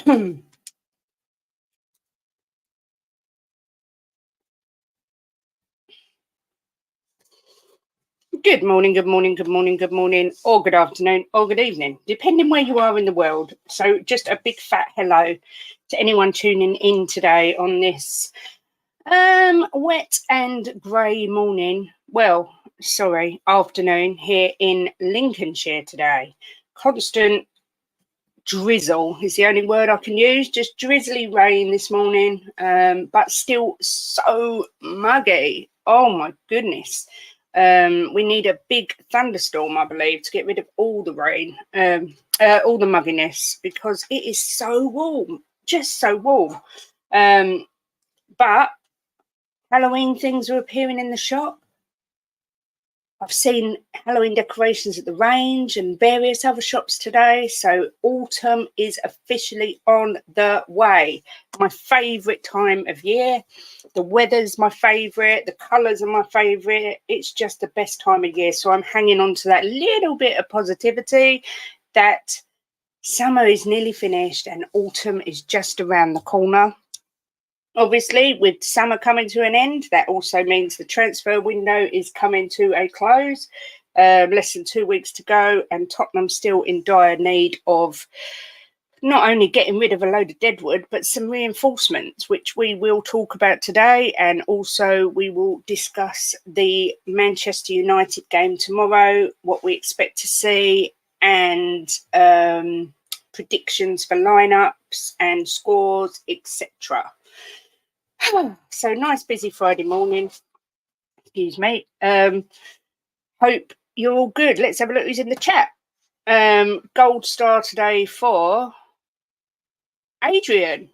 Good morning, good morning, good morning, good morning, or good afternoon, or good evening, depending where you are in the world. So, just a big fat hello to anyone tuning in today on this wet and grey morning. Well, sorry, afternoon here in Lincolnshire today. Constant drizzle is the only word I can use. Just drizzly rain this morning, but still so muggy. Oh my goodness. We need a big thunderstorm, I believe, to get rid of all the rain, all the mugginess, because it is so warm, just so warm. But Halloween things are appearing in the shop. I've seen Halloween decorations at the range and various other shops today. So autumn is officially on the way. My favourite time of year. The weather's my favourite. The colours are my favourite. It's just the best time of year. So I'm hanging on to that little bit of positivity that summer is nearly finished and autumn is just around the corner. Obviously, with summer coming to an end, that also means the transfer window is coming to a close. Less than 2 weeks to go, and Tottenham still in dire need of not only getting rid of a load of deadwood, but some reinforcements, which we will talk about today. And also we will discuss the Manchester United game tomorrow, what we expect to see, and predictions for lineups and scores, etc. So nice busy Friday morning. Excuse me. Hope you're all good. Let's have a look who's in the chat. Gold star today for Adrian.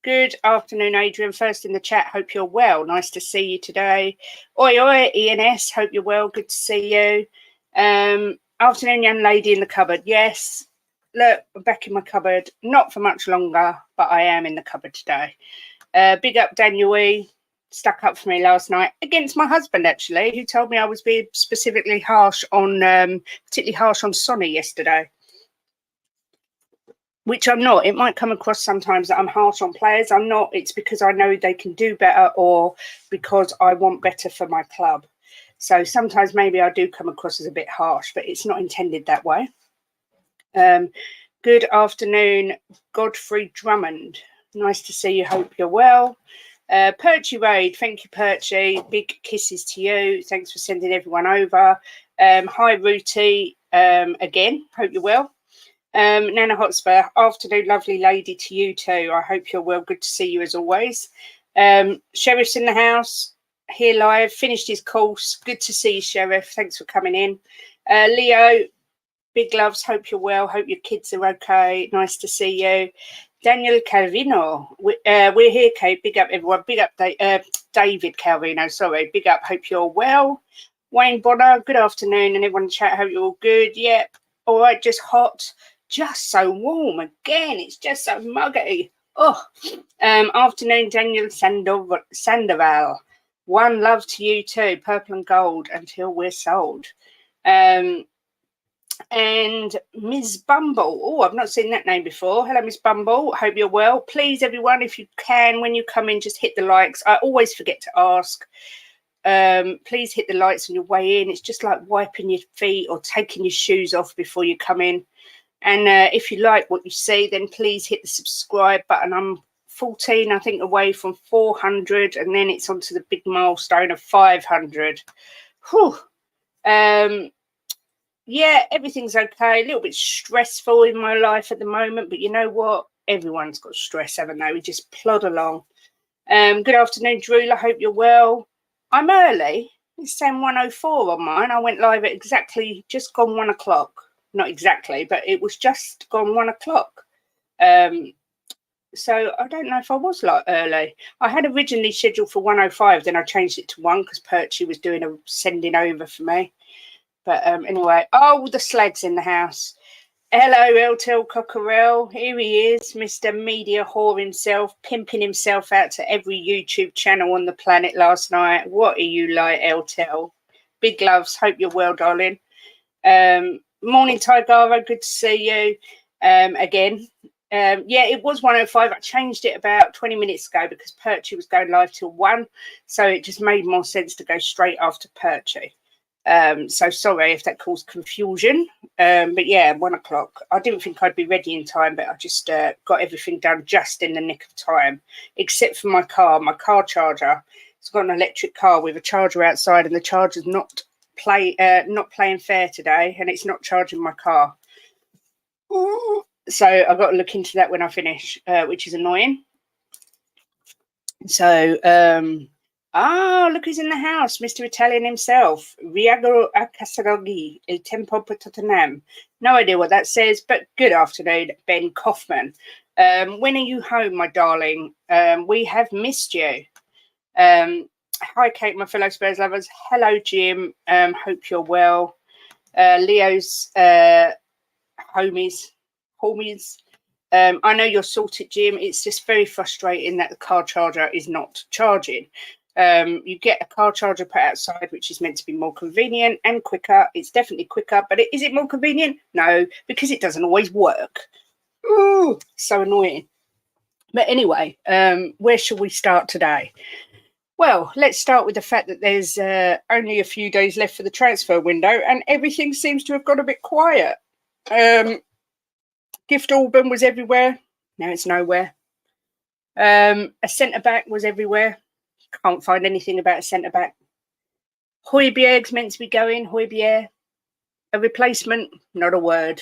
Good afternoon, Adrian. First in the chat. Hope you're well. Nice to see you today. Oi, oi, ENS. Hope you're well. Good to see you. Afternoon, young lady in the cupboard. Yes. Look, I'm back in my cupboard. Not for much longer, but I am in the cupboard today. Big up Daniel E. Stuck up for me last night against my husband, actually, who told me I was being specifically harsh on, particularly harsh on Sonny yesterday, which I'm not. It might come across sometimes that I'm harsh on players. I'm not. It's because I know they can do better or because I want better for my club. So sometimes maybe I do come across as a bit harsh, but it's not intended that way. Good afternoon, Godfrey Drummond. Nice to see you. Hope you're well. Perchy Raid, thank you, Perchy. Big kisses to you. Thanks for sending everyone over. Hi, Ruti. Again, hope you're well. Nana Hotspur, afternoon, lovely lady to you too. I hope you're well. Good to see you as always. Sheriff's in the house, here live, finished his course. Good to see you, Sheriff. Thanks for coming in. Leo, big loves. Hope you're well. Hope your kids are okay. Nice to see you. Daniel Calvino, we're here, Kate. Big up, everyone. Big up, David Calvino. Sorry, big up. Hope you're well. Wayne Bonner, good afternoon, and everyone in chat. Hope you're all good. Yep. All right, just hot, just so warm. Again, it's just so muggy. Oh, afternoon, Daniel Sandoval. One love to you too. Purple and gold until we're sold. And Ms. Bumble. Oh, I've not seen that name before. Hello, Miss Bumble. Hope you're well. Please, everyone, if you can, when you come in, just hit the likes. I always forget to ask. Please hit the likes on your way in. It's just like wiping your feet or taking your shoes off before you come in. And if you like what you see, then please hit the subscribe button. I'm 14, I think, away from 400, and then it's onto the big milestone of 500. Whew. Yeah, everything's okay. A little bit stressful in my life at the moment, but you know what? Everyone's got stress, haven't they? We just plod along. Good afternoon, Drew. I hope you're well. I'm early. It's saying 1:04 on mine. I went live at exactly just gone 1 o'clock. Not exactly, but it was just gone 1 o'clock. So I don't know if I was like early. I had originally scheduled for 1:05, then I changed it to 1 because Perchy was doing a sending over for me. But anyway, oh, the slag's in the house. Hello, Eltel Cockerell. Here he is, Mr. Media Whore himself, pimping himself out to every YouTube channel on the planet last night. What are you like, Eltel? Big loves. Hope you're well, darling. Morning, Tigara. Good to see you again. Yeah, it was 1:05. I changed it about 20 minutes ago because Perchy was going live till 1. So it just made more sense to go straight after Perchy. So sorry if that caused confusion. But yeah, 1 o'clock. I didn't think I'd be ready in time, but I just got everything done just in the nick of time, except for my car charger. It's got an electric car with a charger outside, and the charger's not playing fair today, and it's not charging my car. So I've got to look into that when I finish, which is annoying. So, look who's in the house, Mr. Italian himself, Riago Akasaragi, Il Tempo per Tottenham. No idea what that says, but good afternoon, Ben Kaufman. When are you home, my darling? We have missed you. Hi, Kate, my fellow Spurs lovers. Hello, Jim. Hope you're well. Leo's homies. I know you're sorted, Jim. It's just very frustrating that the car charger is not charging. You get a car charger put outside, which is meant to be more convenient and quicker. It's definitely quicker, but is it more convenient? No, because it doesn't always work. Ooh, so annoying. But anyway, where shall we start today? Well, let's start with the fact that there's only a few days left for the transfer window, and everything seems to have got a bit quiet. Gift Auburn was everywhere. Now it's nowhere. A centre-back was everywhere. Can't find anything about a centre-back. Højbjerg's meant to be going. Højbjerg. A replacement. Not a word.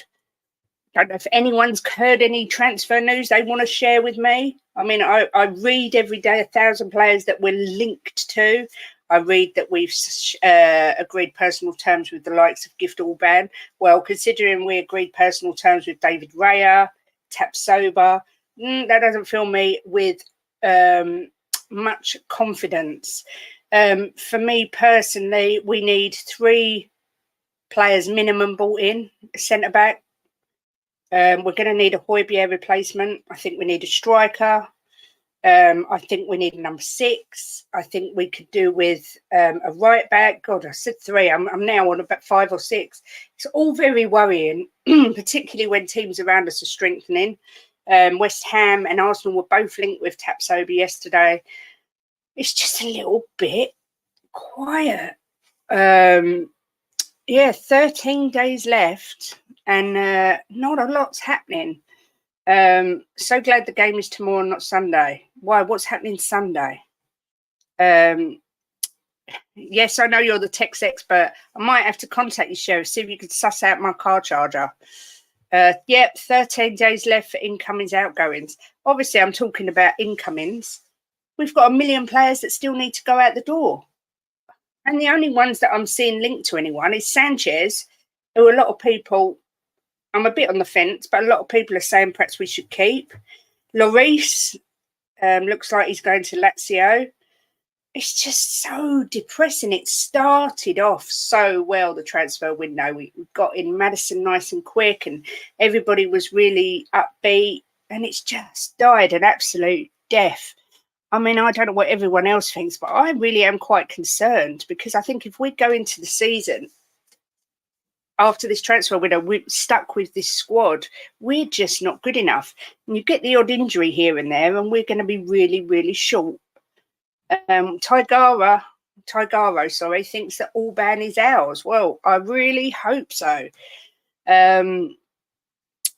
Don't know if anyone's heard any transfer news they want to share with me. I mean, I read every day 1,000 players that we're linked to. I read that we've agreed personal terms with the likes of Gift Auburn. Well, considering we agreed personal terms with David Raya, Tapsoba, that doesn't fill me with much confidence. For me personally, we need 3 players minimum bought in, a centre-back. We're going to need a Højbjerg replacement. I think we need a striker. I think we need a number 6. I think we could do with a right back. God, I said 3. I'm now on about 5 or 6. It's all very worrying, particularly when teams around us are strengthening. West Ham and Arsenal were both linked with Tapsoba yesterday. It's just a little bit quiet. Yeah, 13 days left and not a lot's happening. So glad the game is tomorrow, not Sunday. Why? What's happening Sunday? Yes, I know you're the tech expert. I might have to contact you, Sheriff, see if you could suss out my car charger. Yep, 13 days left for incomings, outgoings. Obviously, I'm talking about incomings. We've got 1 million players that still need to go out the door. And the only ones that I'm seeing linked to anyone is Sanchez, who a lot of people, I'm a bit on the fence, but a lot of people are saying perhaps we should keep. Lloris looks like he's going to Lazio. It's just so depressing. It started off so well, the transfer window. We got in Maddison nice and quick and everybody was really upbeat, and it's just died an absolute death. I mean, I don't know what everyone else thinks, but I really am quite concerned because I think if we go into the season after this transfer window, we're stuck with this squad, we're just not good enough. And you get the odd injury here and there, and we're going to be really, really short. Tigaro, thinks that Auburn is ours. Well, I really hope so.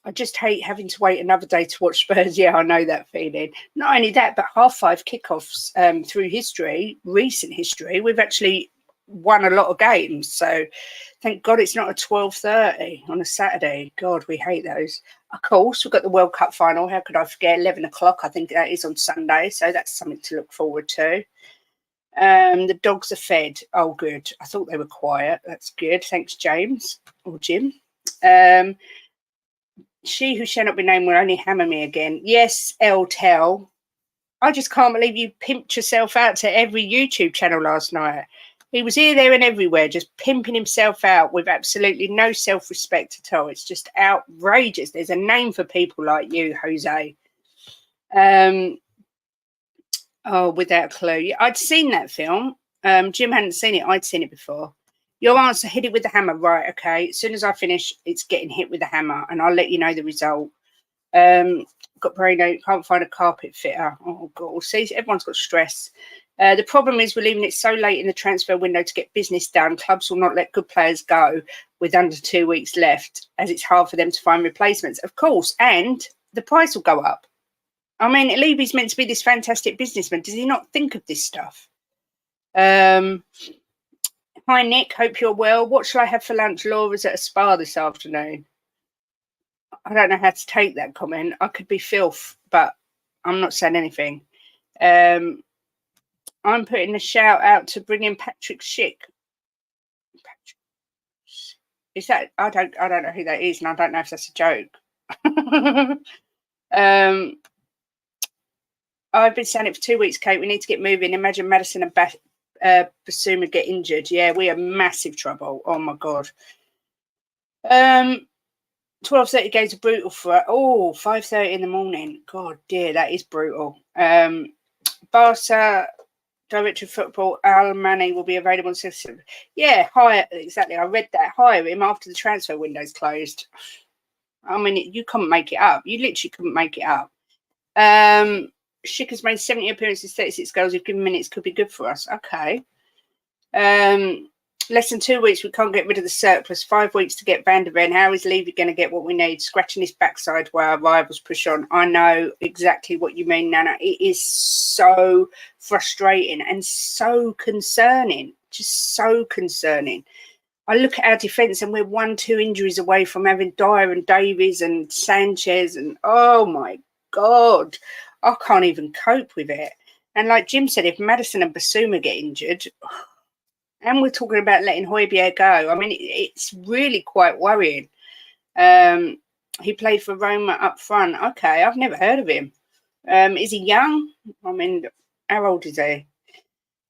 I just hate having to wait another day to watch Spurs. Yeah, I know that feeling. Not only that, but 5:30 kickoffs through history, recent history, we've actually won a lot of games. So thank God it's not a 12:30 on a Saturday. God, we hate those. Of course, we've got the World Cup final. How could I forget? 11 o'clock. I think that is on Sunday. So that's something to look forward to. The dogs are fed. Oh, good. I thought they were quiet. That's good. Thanks, James or Jim. She who shall not be named will only hammer me again. Yes, El Tel. I just can't believe you pimped yourself out to every YouTube channel last night. He was here, there and everywhere, just pimping himself out with absolutely no self-respect at all. It's just outrageous. There's a name for people like you, Jose. Oh, without a clue. I'd seen that film. Jim hadn't seen it. I'd seen it before. Your answer, hit it with the hammer. Right, okay. As soon as I finish, it's getting hit with the hammer, and I'll let you know the result. got brain ache, can't find a carpet fitter. Oh, God. See, everyone's got stress. The problem is we're leaving it so late in the transfer window to get business done. Clubs will not let good players go with under 2 weeks left, as it's hard for them to find replacements. Of course, and the price will go up. I mean, Levy's meant to be this fantastic businessman. Does he not think of this stuff? Hi, Nick. Hope you're well. What shall I have for lunch? Laura's at a spa this afternoon. I don't know how to take that comment. I could be filth, but I'm not saying anything. I'm putting a shout out to bring in Patrick Schick. Is that I don't know who that is, and I don't know if that's a joke. I've been saying it for 2 weeks, Kate. We need to get moving. Imagine Madison and Basuma get injured. Yeah, we are massive trouble. Oh my God. 12:30 games are brutal for 5:30 in the morning. God dear, that is brutal. Barca director of football Al Mani will be available in September. Yeah, hire exactly. I read that. Hire him after the transfer window's closed. I mean, you couldn't make it up. You literally couldn't make it up. Schick has made 70 appearances, 36 goals. If given minutes, could be good for us. Okay. Less than 2 weeks, we can't get rid of the surplus. 5 weeks to get Van der Ven. How is Levy going to get what we need? Scratching his backside while our rivals push on. I know exactly what you mean, Nana. It is so frustrating and so concerning. Just so concerning. I look at our defence and we're 1-2 injuries away from having Dyer and Davies and Sanchez. And oh my God, I can't even cope with it. And like Jim said, if Madison and Basuma get injured, and we're talking about letting Højbjerg go, I mean, it's really quite worrying. He played for Roma up front. Okay, I've never heard of him. Is he young? I mean, how old is he?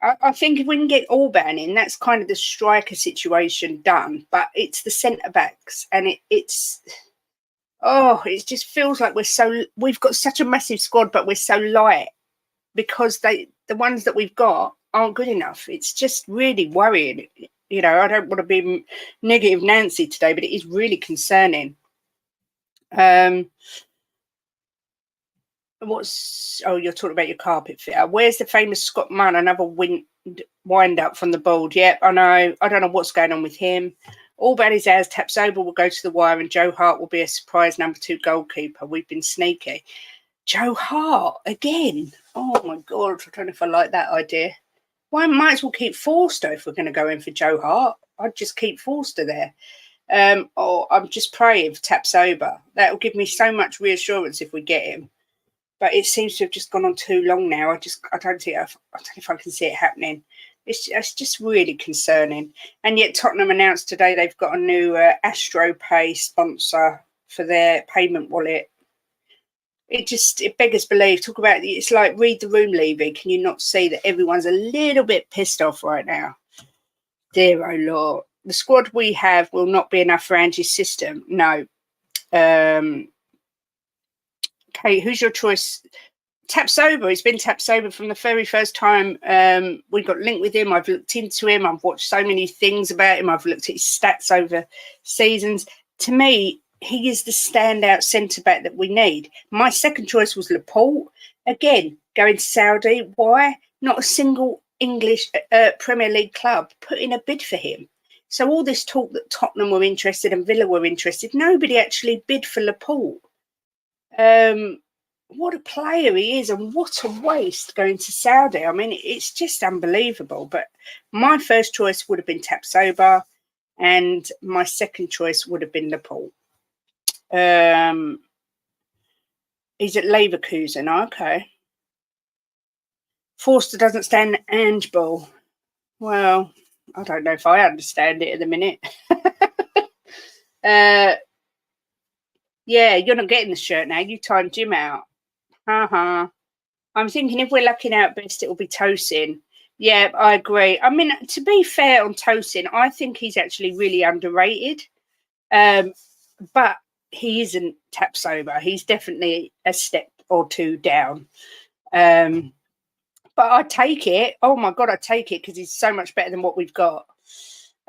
I think if we can get Orban in, that's kind of the striker situation done. But it's the centre-backs, and it just feels like we've got such a massive squad, but we're so light because the ones that we've got aren't good enough. It's just really worrying. You know, I don't want to be negative Nancy today, but it is really concerning. You're talking about your carpet fitter. Where's the famous Scott Munn? Another wind up from the board. Yep, I know. I don't know what's going on with him. All bad is ours. Tapsoba will go to the wire, and Joe Hart will be a surprise number 2 goalkeeper. We've been sneaky. Joe Hart again. Oh my God, I don't know if I like that idea. Well, I might as well keep Forster if we're going to go in for Joe Hart. I'd just keep Forster there. Or I'm just praying for Tapsoba. That will give me so much reassurance if we get him. But it seems to have just gone on too long now. I don't know if I can see it happening. It's just really concerning. And yet Tottenham announced today they've got a new Astro Pay sponsor for their payment wallet. It beggars belief. Talk about it's like read the room, Levy. Can you not see that everyone's a little bit pissed off right now? Dear oh Lord, the squad we have will not be enough for Angie's system. No. Kate, who's your choice? Tapsoba. He's been Tapsoba from the very first time we got linked with him. I've looked into him. I've watched so many things about him. I've looked at his stats over seasons. To me, he is the standout centre-back that we need. My second choice was Laporte. Again, going to Saudi. Why? Not a single English Premier League club put in a bid for him. So all this talk that Tottenham were interested and Villa were interested, nobody actually bid for Laporte. What a player he is, and what a waste going to Saudi. I mean, it's just unbelievable. But my first choice would have been Tapsoba, and my second choice would have been Laporte. He's at Leverkusen. Okay. Forster doesn't stand Ange ball. Well, I don't know if I understand it at the minute. Yeah, you're not getting the shirt now. You timed Jim out. I'm thinking if we're lucking out best, it will be Tosin. Yeah, I agree. I mean, to be fair on Tosin, I think he's actually really underrated. But he isn't Tapsoba. He's definitely a step or two down. But I take it. Oh my God, I take it because he's so much better than what we've got.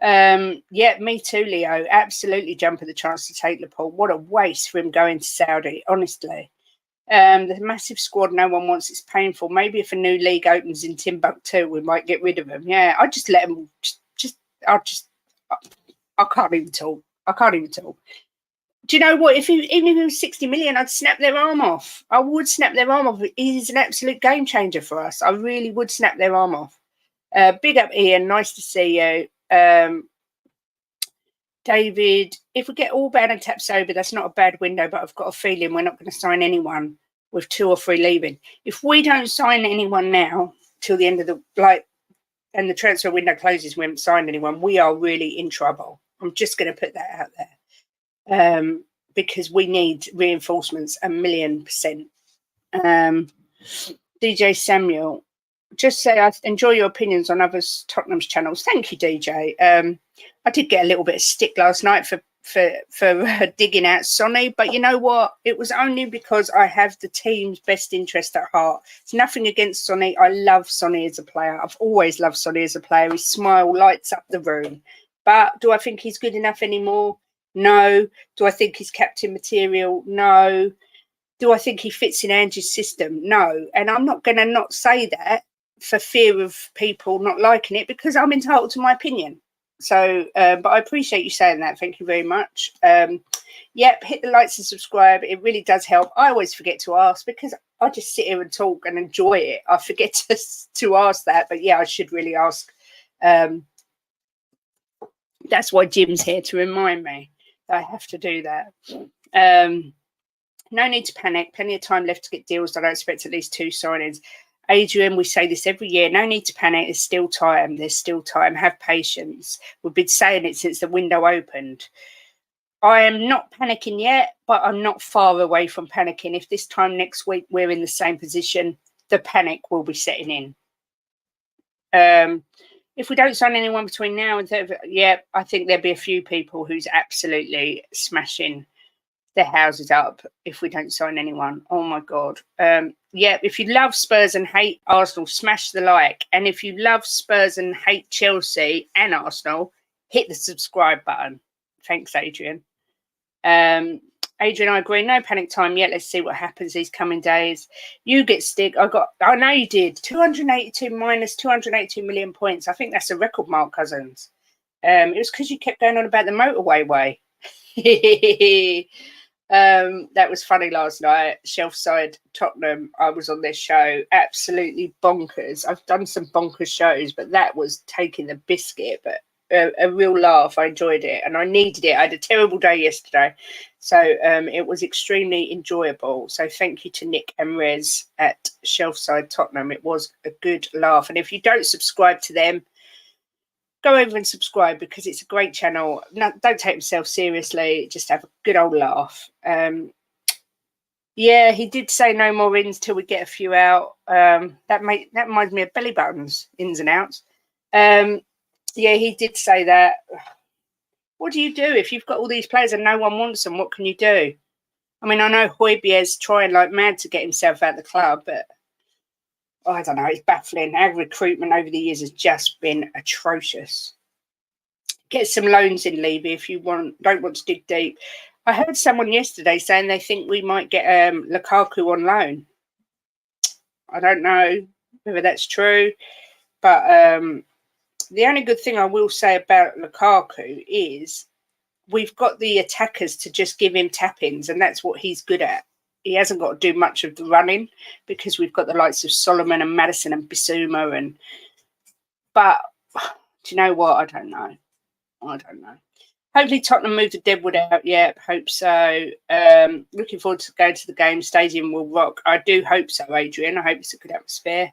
Yeah, me too, Leo. Absolutely jump at the chance to take Laporte. What a waste for him going to Saudi, honestly. The massive squad no one wants. It's painful. Maybe if a new league opens in Timbuktu, we might get rid of them. Yeah, I just let them. I can't even talk. I can't even talk. Do you know what? Even if it was 60 million, I'd snap their arm off. I would snap their arm off. He's an absolute game changer for us. I really would snap their arm off. Big up, Ian. Nice to see you. David, if we get all bad and taps over, that's not a bad window, but I've got a feeling we're not going to sign anyone with 2 or 3 leaving. If we don't sign anyone now till the end of and the transfer window closes, we haven't signed anyone, we are really in trouble. I'm just going to put that out there. Because we need reinforcements 1,000,000%. DJ Samuel, just say I enjoy your opinions on others Tottenham's channels. Thank you, DJ. I did get a little bit of stick last night for digging out Sonny, but you know what? It was only because I have the team's best interest at heart. It's nothing against Sonny. I love Sonny as a player. I've always loved Sonny as a player. His smile lights up the room. But do I think he's good enough anymore? No. Do I think he's captain material? No. Do I think he fits in Angie's system? No. And I'm not going to not say that for fear of people not liking it, because I'm entitled to my opinion. So, but I appreciate you saying that. Thank you very much. Yep, hit the likes and subscribe. It really does help. I always forget to ask because I just sit here and talk and enjoy it. I forget to ask that. But yeah, I should really ask. That's why Jim's here, to remind me. I have to do that. No need to panic. Plenty of time left to get deals. I don't expect at least 2 signings. Adrian, we say this every year. No need to panic. There's still time. There's still time. Have patience. We've been saying it since the window opened. I am not panicking yet, but I'm not far away from panicking. If this time next week we're in the same position, the panic will be setting in. If we don't sign anyone between now and yeah, I think there'll be a few people who's absolutely smashing their houses up if we don't sign anyone. Oh my God. Yeah, if you love Spurs and hate Arsenal, smash the like. And if you love Spurs and hate Chelsea and Arsenal, hit the subscribe button. Thanks, Adrian. Adrian, I agree. No panic time yet. Let's see what happens these coming days. You get stick. I know you did. 282 minus 282 million points. I think that's a record mark, cousins. It was because you kept going on about the motorway way. That was funny last night. Shelfside Tottenham. I was on their show. Absolutely bonkers. I've done some bonkers shows, but that was taking the biscuit. But a real laugh. I enjoyed it and I needed it. I had a terrible day yesterday. So it was extremely enjoyable. So thank you to Nick and Rez at Shelfside Tottenham. It was a good laugh. And if you don't subscribe to them, go over and subscribe because it's a great channel. No, don't take yourself seriously. Just have a good old laugh. Yeah, he did say no more ins till we get a few out. That reminds me of belly buttons, ins and outs. Yeah, he did say that. What do you do if you've got all these players and no one wants them? What can you do? I mean, I know Højbjerg's trying like mad to get himself out of the club, but I don't know. It's baffling. Our recruitment over the years has just been atrocious. Get some loans in, Levy, if you don't want to dig deep. I heard someone yesterday saying they think we might get Lukaku on loan. I don't know whether that's true, but the only good thing I will say about Lukaku is we've got the attackers to just give him tap-ins, and that's what he's good at. He hasn't got to do much of the running because we've got the likes of Solomon and Madison and Bissouma. But do you know what? I don't know. Hopefully Tottenham move the Deadwood out. Yeah, hope so. Looking forward to going to the game. Stadium will rock. I do hope so, Adrian. I hope it's a good atmosphere.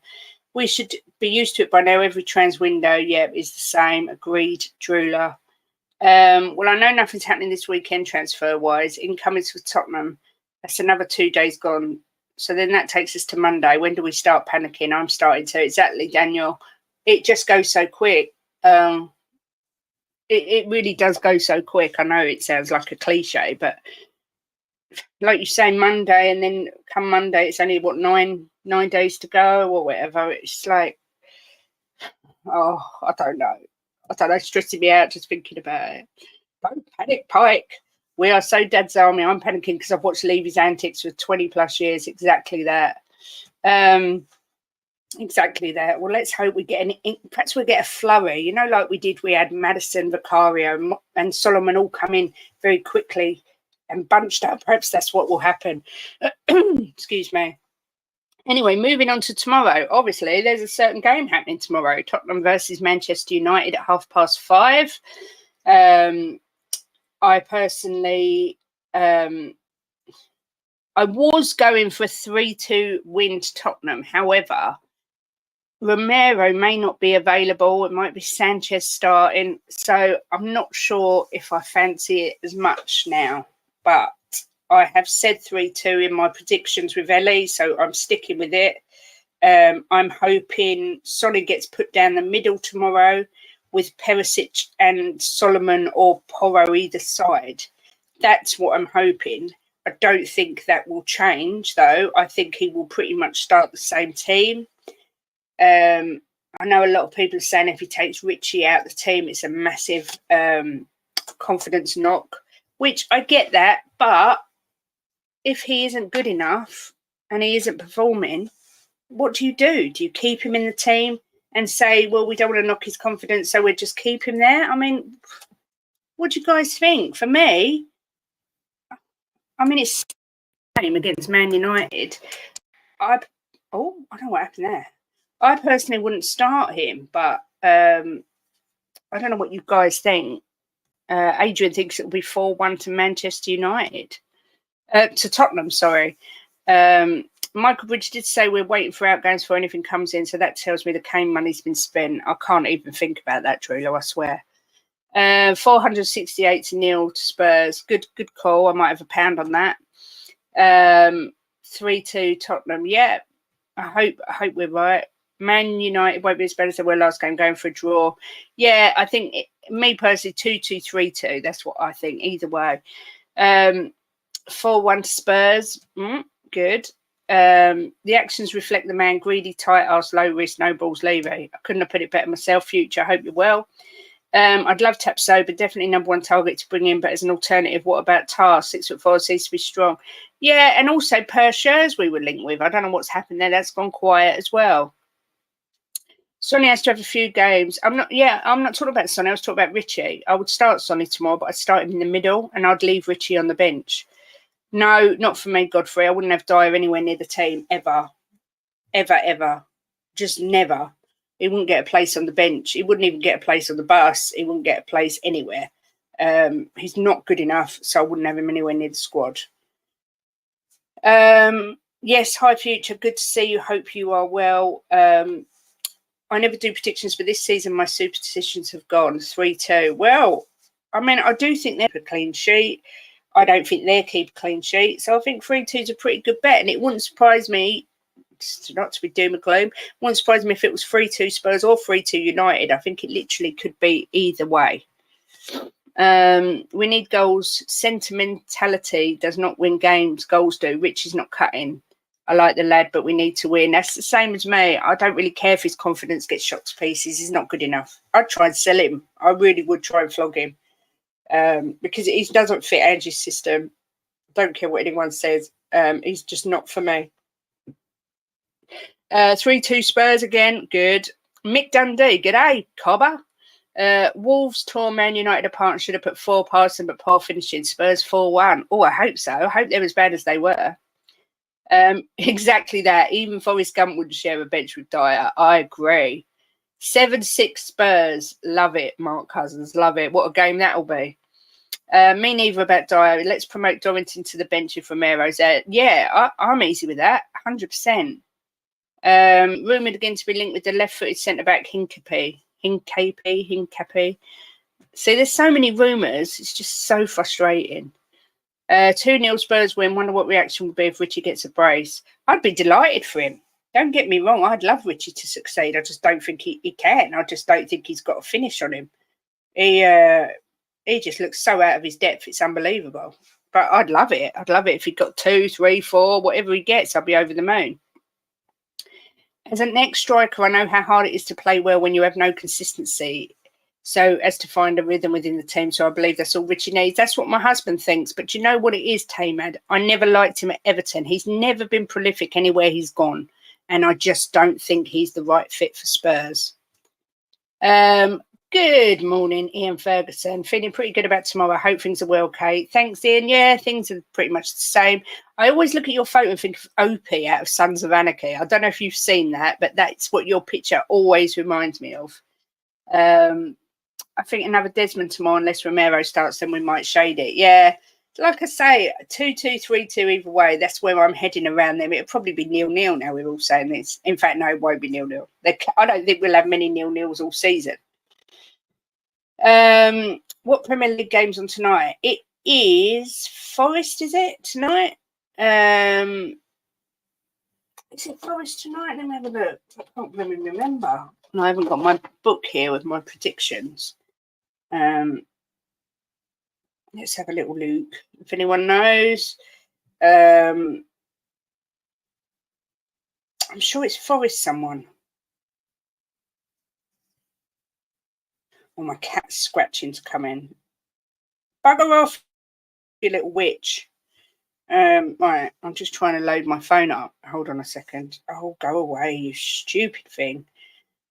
We should be used to it by now. Every trans window, yeah, is the same. Agreed, Drooler. Well, I know nothing's happening this weekend transfer-wise. Incomings for Tottenham. That's another 2 days gone. So then that takes us to Monday. When do we start panicking? I'm starting to. Exactly, Daniel. It just goes so quick. It really does go so quick. I know it sounds like a cliche, but like you say, Monday, and then come Monday, it's only, what, nine days to go or whatever. It's like, oh, I don't know. It's stressing me out just thinking about it. Don't panic, Pike. We are so dad's army. I'm panicking because I've watched Levy's antics for 20 plus years. Exactly that. Exactly that. Well, let's hope we get perhaps we get a flurry. You know, like we did. We had Madison, Vicario, and Solomon all come in very quickly and bunched up. Perhaps that's what will happen. Excuse me. Anyway, moving on to tomorrow. Obviously, there's a certain game happening tomorrow. Tottenham versus Manchester United at 5:30. I personally, I was going for a 3-2 win to Tottenham. However, Romero may not be available. It might be Sanchez starting. So I'm not sure if I fancy it as much now. But I have said 3-2 in my predictions with Ellie, so I'm sticking with it. I'm hoping Sonny gets put down the middle tomorrow with Perisic and Solomon or Porro either side. That's what I'm hoping. I don't think that will change, though. I think he will pretty much start the same team. I know a lot of people are saying if he takes Richie out of the team, it's a massive confidence knock, which I get that, but if he isn't good enough and he isn't performing, what do? Do you keep him in the team and say, well, we don't want to knock his confidence, so we'll just keep him there? I mean, what do you guys think? For me, I mean, it's the same against Man United. I don't know what happened there. I personally wouldn't start him, but I don't know what you guys think. Adrian thinks it'll be 4-1 to Manchester United. To Tottenham, sorry. Michael Bridge did say we're waiting for outgoings before anything comes in, so that tells me the Kane money's been spent. I can't even think about that, Drilo, I swear. 468 to 0 to Spurs. Good call. I might have £1 on that. 3-2 Tottenham. Yeah, I hope we're right. Man United won't be as bad as they were last game, going for a draw. Yeah, I think, me personally, 2-2, 3-2. That's what I think, either way. 4-1 to Spurs. Good. The actions reflect the man, greedy, tight ass, low risk, no balls, Levy. I couldn't have put it better myself. Future, I hope you're well. I'd love Tapso, but definitely number one target to bring in. But as an alternative, what about Tar? 6'4", seems to be strong. Yeah, and also Per Schurz we were linked with. I don't know what's happened there. That's gone quiet as well. Sonny has to have a few games. I'm not talking about Sonny. I was talking about Richie. I would start Sonny tomorrow, but I'd start him in the middle and I'd leave Richie on the bench. No, not for me, Godfrey. I wouldn't have Dyer anywhere near the team, ever. Ever, ever. Just never. He wouldn't get a place on the bench. He wouldn't even get a place on the bus. He wouldn't get a place anywhere. He's not good enough, so I wouldn't have him anywhere near the squad. Yes, hi, Future. Good to see you. Hope you are well. I never do predictions, but this season my superstitions have gone 3-2. Well, I mean, I do think they're a clean sheet. I don't think they'll keep a clean sheet. So I think 3-2 is a pretty good bet. And it wouldn't surprise me, not to be doom and gloom, wouldn't surprise me if it was 3-2 Spurs or 3-2 United. I think it literally could be either way. We need goals. Sentimentality does not win games. Goals do. Rich is not cutting. I like the lad, but we need to win. That's the same as me. I don't really care if his confidence gets shot to pieces. He's not good enough. I'd try and sell him. I really would try and flog him. Because he doesn't fit Angie's system. Don't care what anyone says. He's just not for me. 3-2 Spurs again. Good. Mick Dundee. G'day, Cobber. Wolves tore Man United apart. Should have put 4 past them, but poor finishing. Spurs 4-1. Oh, I hope so. I hope they're as bad as they were. Exactly that. Even Forrest Gump wouldn't share a bench with Dyer. I agree. 7-6 Spurs. Love it, Mark Cousins. Love it. What a game that'll be. Me neither about Dyer. Let's promote Dorrington to the bench if Romero's there. Yeah, I'm easy with that. 100%. Rumoured again to be linked with the left-footed centre-back Hincapié. See, there's so many rumours. It's just so frustrating. 2-0 Spurs win. Wonder what reaction would be if Richie gets a brace. I'd be delighted for him. Don't get me wrong. I'd love Richie to succeed. I just don't think he can. I just don't think he's got a finish on him. He just looks so out of his depth. It's unbelievable. But I'd love it. I'd love it if he got 2, 3, 4, whatever he gets. I'd be over the moon. As a next striker, I know how hard it is to play well when you have no consistency. so as to find a rhythm within the team. So I believe that's all Richie needs. That's what my husband thinks. But do you know what it is, Tamad? I never liked him at Everton. He's never been prolific anywhere he's gone. And I just don't think he's the right fit for Spurs. Good morning, Ian Ferguson. Feeling pretty good about tomorrow. I hope things are well, Kate. Thanks, Ian. Yeah, things are pretty much the same. I always look at your photo and think of Opie out of Sons of Anarchy. I don't know if you've seen that, but that's what your picture always reminds me of. I think another Desmond tomorrow, unless Romero starts, then we might shade it. Yeah, like I say, 2-2, 3-2 either way. That's where I'm heading around them. It'll probably be 0-0 now. We're all saying this. In fact, no, it won't be 0-0. I don't think we'll have many 0-0s all season. What Premier League games on tonight? It is Forest, is it tonight? Is it Forest tonight? Let me have a look. I can't really remember. And I haven't got my book here with my predictions. Let's have a little look. If anyone knows, I'm sure it's Forest someone. Oh, my cat's scratching to come in. Bugger off, you little witch. Right, I'm just trying to load my phone up. Hold on a second. Oh, go away, you stupid thing.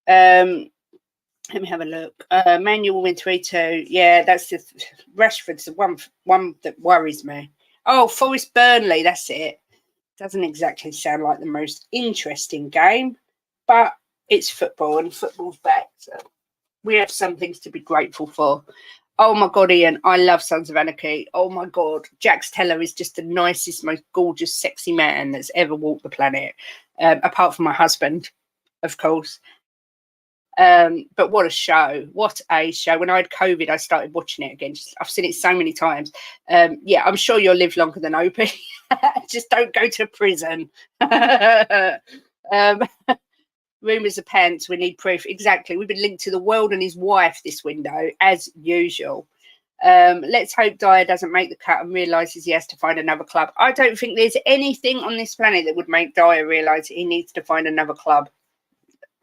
Let me have a look. Manual will win 3-2. Yeah, that's the Rashford's the one that worries me. Oh, Forest Burnley, that's it. Doesn't exactly sound like the most interesting game, but it's football and football's back. So we have some things to be grateful for. Oh my God, Ian, I love Sons of Anarchy. Oh my God, Jax Teller is just the nicest, most gorgeous, sexy man that's ever walked the planet, apart from my husband, of course. But what a show. What a show. When I had COVID, I started watching it again. I've seen it so many times. Yeah, I'm sure you'll live longer than Opie. Just don't go to prison. Rumours are pants. We need proof. Exactly. We've been linked to the world and his wife this window, as usual. Let's hope Dyer doesn't make the cut and realises he has to find another club. I don't think there's anything on this planet that would make Dyer realise he needs to find another club.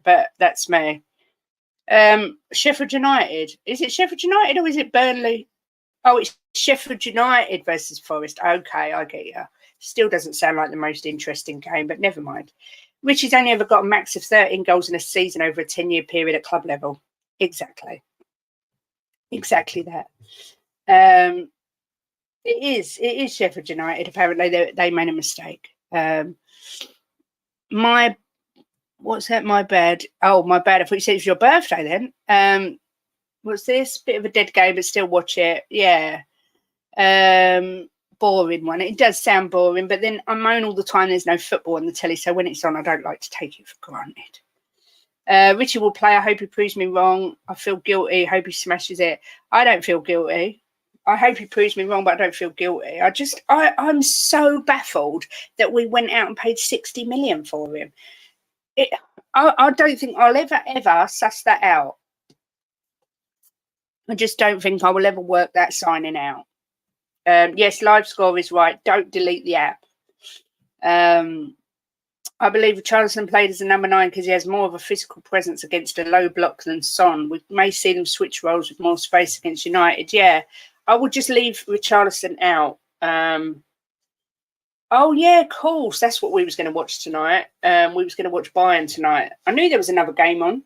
But that's me. Sheffield United. Is it Sheffield United or is it Burnley? Oh, it's Sheffield United versus Forest. Okay, I get you. Still doesn't sound like the most interesting game, but never mind. Richie's only ever got a max of 13 goals in a season over a 10-year period at club level. Exactly. Exactly that. It is Sheffield United. Apparently, they made a mistake. What's that? My bad. Oh, my bad. I thought you said it was your birthday then. What's this? Bit of a dead game, but still watch it. Yeah. Boring one. It does sound boring, but then I moan all the time there's no football on the telly, so when it's on, I don't like to take it for granted. Richie will play. I hope he proves me wrong. I feel guilty. I hope he smashes it. I don't feel guilty. I hope he proves me wrong, but I don't feel guilty. I'm so baffled that we went out and paid 60 million for him. I don't think I'll ever suss that out. I just don't think I will ever work that signing out. Yes, live score is right. Don't delete the app. I believe Richarlison played as a number 9 because he has more of a physical presence against a low block than Son. We may see them switch roles with more space against United. Yeah, I would just leave Richarlison out. Oh, yeah, of course. That's what we was going to watch tonight. We was going to watch Bayern tonight. I knew there was another game on,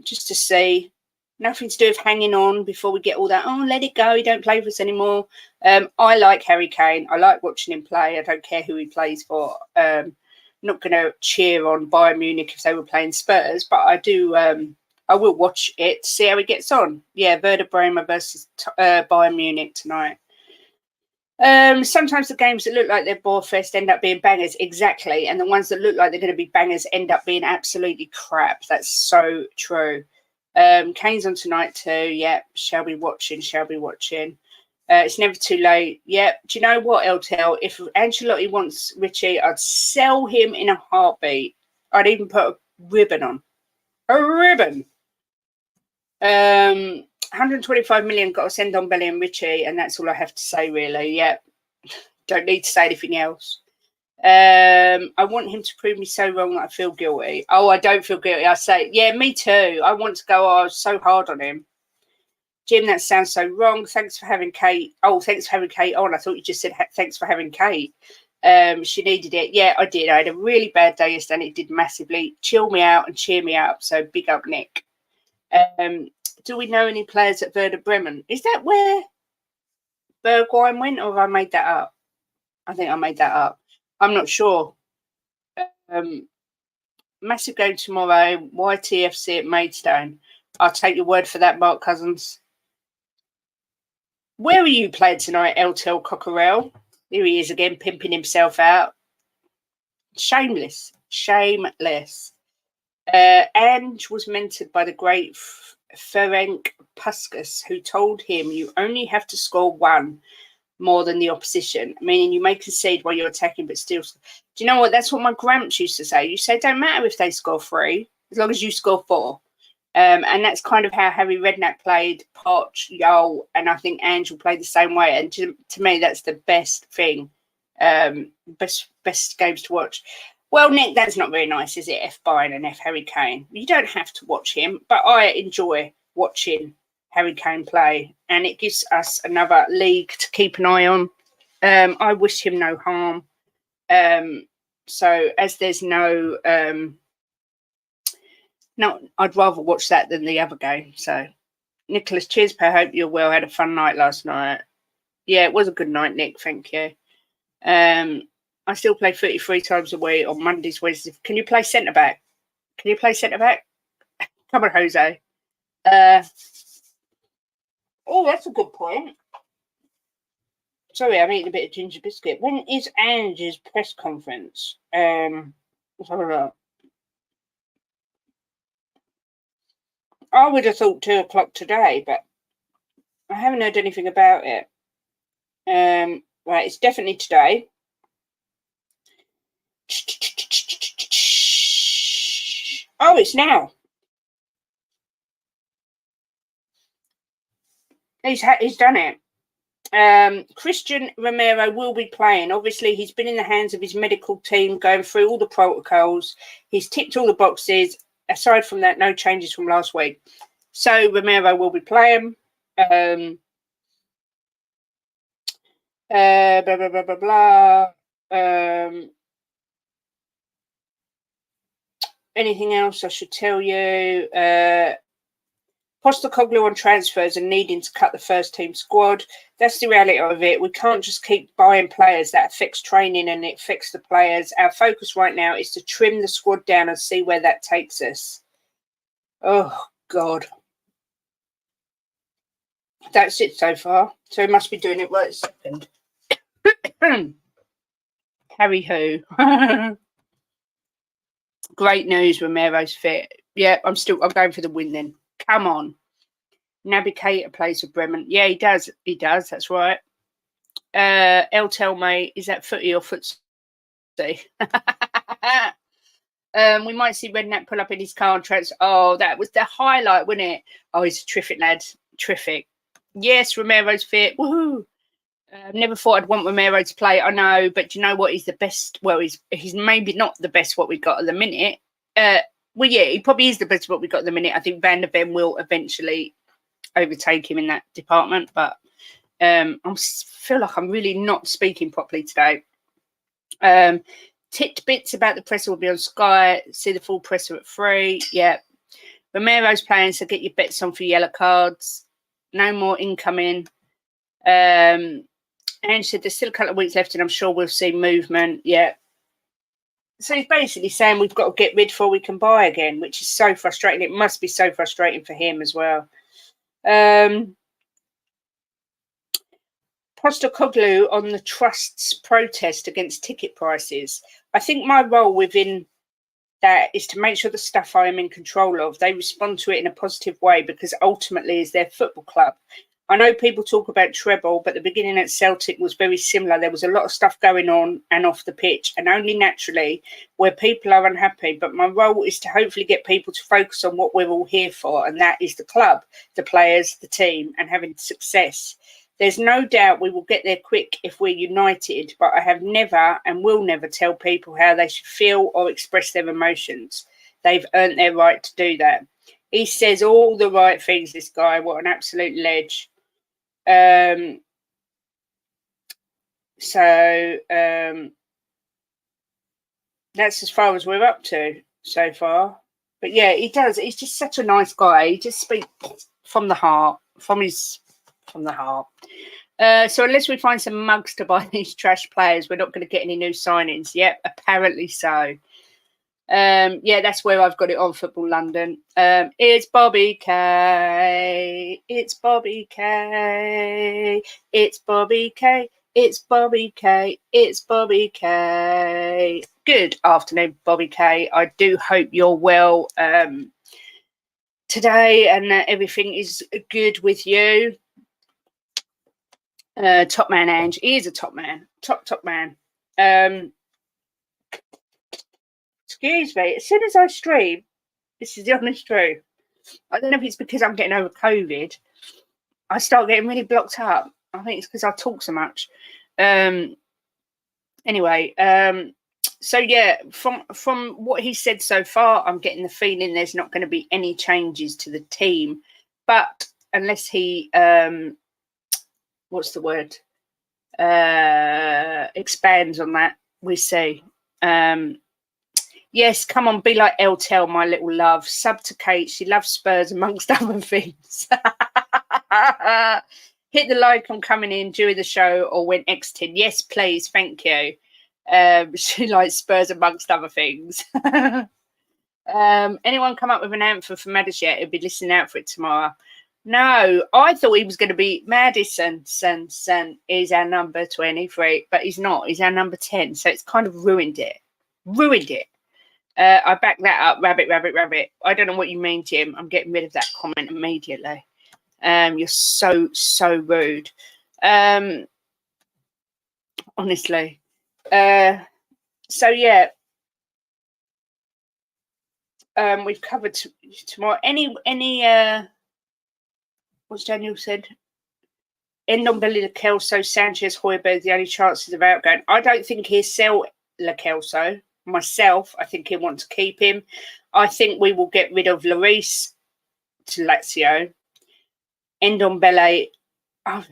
just to see. Nothing to do with hanging on before we get all that. Oh, let it go. He don't play for us anymore. I like Harry Kane. I like watching him play. I don't care who he plays for. Not going to cheer on Bayern Munich if they were playing Spurs, but I do. I will watch it to see how he gets on. Yeah, Werder Bremen versus Bayern Munich tonight. Sometimes the games that look like they're bore-fest end up being bangers. Exactly. And the ones that look like they're going to be bangers end up being absolutely crap. That's so true. Kane's on tonight too. Yep. Shall be watching. It's never too late. Yep. Do you know what, LTL? If Ancelotti wants Richie, I'd sell him in a heartbeat. I'd even put a ribbon on. A ribbon. 125 million got to send on Belly and Richie, and that's all I have to say, really. Yep. Don't need to say anything else. I want him to prove me so wrong that I feel guilty. Oh, I don't feel guilty. I say, yeah, me too. I want to go, oh, I was so hard on him. Jim, that sounds so wrong. Thanks for having Kate. Oh, thanks for having Kate on. I thought you just said thanks for having Kate. She needed it. Yeah, I did. I had a really bad day yesterday and it did massively chill me out and cheer me up. So big up, Nick. Do we know any players at Werder Bremen? Is that where Bergwijn went, or have I made that up? I think I made that up. I'm not sure. Massive game tomorrow. YTFC at Maidstone. I'll take your word for that, Mark Cousins. Where are you playing tonight, Eltel Cockerell? Here he is again, pimping himself out. Shameless. Ange was mentored by the great Ferenc Puskas, who told him you only have to score one more than the opposition, meaning you may concede while you're attacking, but still. Do you know what? That's what my gramps used to say. You say it don't matter if they score 3, as long as you score 4. And that's kind of how Harry Redknapp played, Poch, Yol, and I think Ange will play the same way. And to me, that's the best thing, best games to watch. Well, Nick, that's not very nice, is it? F. Bayern and F. Harry Kane. You don't have to watch him, but I enjoy watching Harry Kane play, and it gives us another league to keep an eye on. I wish him no harm. So as there's no, I'd rather watch that than the other game. So, Nicholas Chispa, I hope you're well. Had a fun night last night. Yeah, it was a good night, Nick. Thank you. I still play 33 times a week on Mondays, Wednesdays. Can you play centre back? Come on, Jose. Oh, that's a good point. Sorry, I'm eating a bit of ginger biscuit. When is Ange's press conference? Let's have a look. I would have thought 2 o'clock today, but I haven't heard anything about it. Right, it's definitely today. Oh, it's now. He's done it. Christian Romero will be playing. Obviously, he's been in the hands of his medical team, going through all the protocols. He's ticked all the boxes. Aside from that, no changes from last week. So Romero will be playing. Blah, blah, blah, blah, blah. Anything else I should tell you? Postecoglou on transfers and needing to cut the first team squad. That's the reality of it. We can't just keep buying players. That affects training and it affects the players. Our focus right now is to trim the squad down and see where that takes us. Oh, God. That's it so far. So he must be doing it right a second. Harry who? Great news, Romero's fit. Yeah, I'm going for the win then. Come on. Navigator plays for Bremen. Yeah, he does. He does. That's right. Eltel, mate, is that footy or footsie? We might see Redknapp pull up in his car and transfer. Oh, that was the highlight, wasn't it? Oh, he's a terrific lad. Terrific. Yes, Romero's fit. Woohoo. Never thought I'd want Romero to play. I know, but you know what? He's the best. Well, he's maybe not the best what we've got at the minute. Well, yeah, he probably is the best what we've got at the minute. I think Van der Ven will eventually overtake him in that department, but I feel like I'm really not speaking properly today. Tidbits about the presser will be on Sky. See the full presser at 3. Yeah. Romero's playing, so get your bets on for yellow cards. No more incoming. And said there's still a couple of weeks left and I'm sure we'll see movement. Yeah. So he's basically saying we've got to get rid before we can buy again, which is so frustrating. It must be so frustrating for him as well. Postecoglou on the Trust's protest against ticket prices. I think my role within that is to make sure the stuff I am in control of, they respond to it in a positive way because ultimately it's their football club. I know people talk about treble, but the beginning at Celtic was very similar. There was a lot of stuff going on and off the pitch, and only naturally where people are unhappy. But my role is to hopefully get people to focus on what we're all here for, and that is the club, the players, the team, and having success. There's no doubt we will get there quick if we're united, but I have never and will never tell people how they should feel or express their emotions. They've earned their right to do that. He says all the right things, this guy. What an absolute ledge. That's as far as we're up to so far. But yeah, he does. He's just such a nice guy. He just speaks from the heart, from the heart. So unless we find some mugs to buy these trash players, we're not going to get any new signings. Yep, apparently so. Yeah, that's where I've got it on Football London. It's Bobby K. It's Bobby K. It's Bobby K. It's Bobby K. It's Bobby K. Good afternoon, Bobby K. I do hope you're well today and that everything is good with you. Top man Ange. He is a top man. Top man. Excuse me. As soon as I stream, this is the honest truth. I don't know if it's because I'm getting over COVID. I start getting really blocked up. I think it's because I talk so much. Anyway, so yeah, from what he said so far, I'm getting the feeling there's not going to be any changes to the team. But unless he, what's the word? Expands on that, we see. Yes, come on, be like Eltel, my little love. Sub to Kate, she loves Spurs amongst other things. Hit the like on coming in during the show or when exiting. Yes, please, thank you. She likes Spurs amongst other things. Anyone come up with an anthem for Maddis yet? He'll be listening out for it tomorrow. No, I thought he was going to be Madison. Son is our number 23, but he's not. He's our number 10, so it's kind of ruined it. I back that up. Rabbit. I don't know what you mean, Jim. I'm getting rid of that comment immediately. You're so rude. Honestly. So yeah. We've covered tomorrow. Any what's Daniel said? Ndombele, Lo Celso, Sanchez, Højbjerg, the only chances of outgoing. I don't think he'll sell Lo Celso. Myself, I think he'll want to keep him. I think we will get rid of Lloris to Lazio. Ndombele, I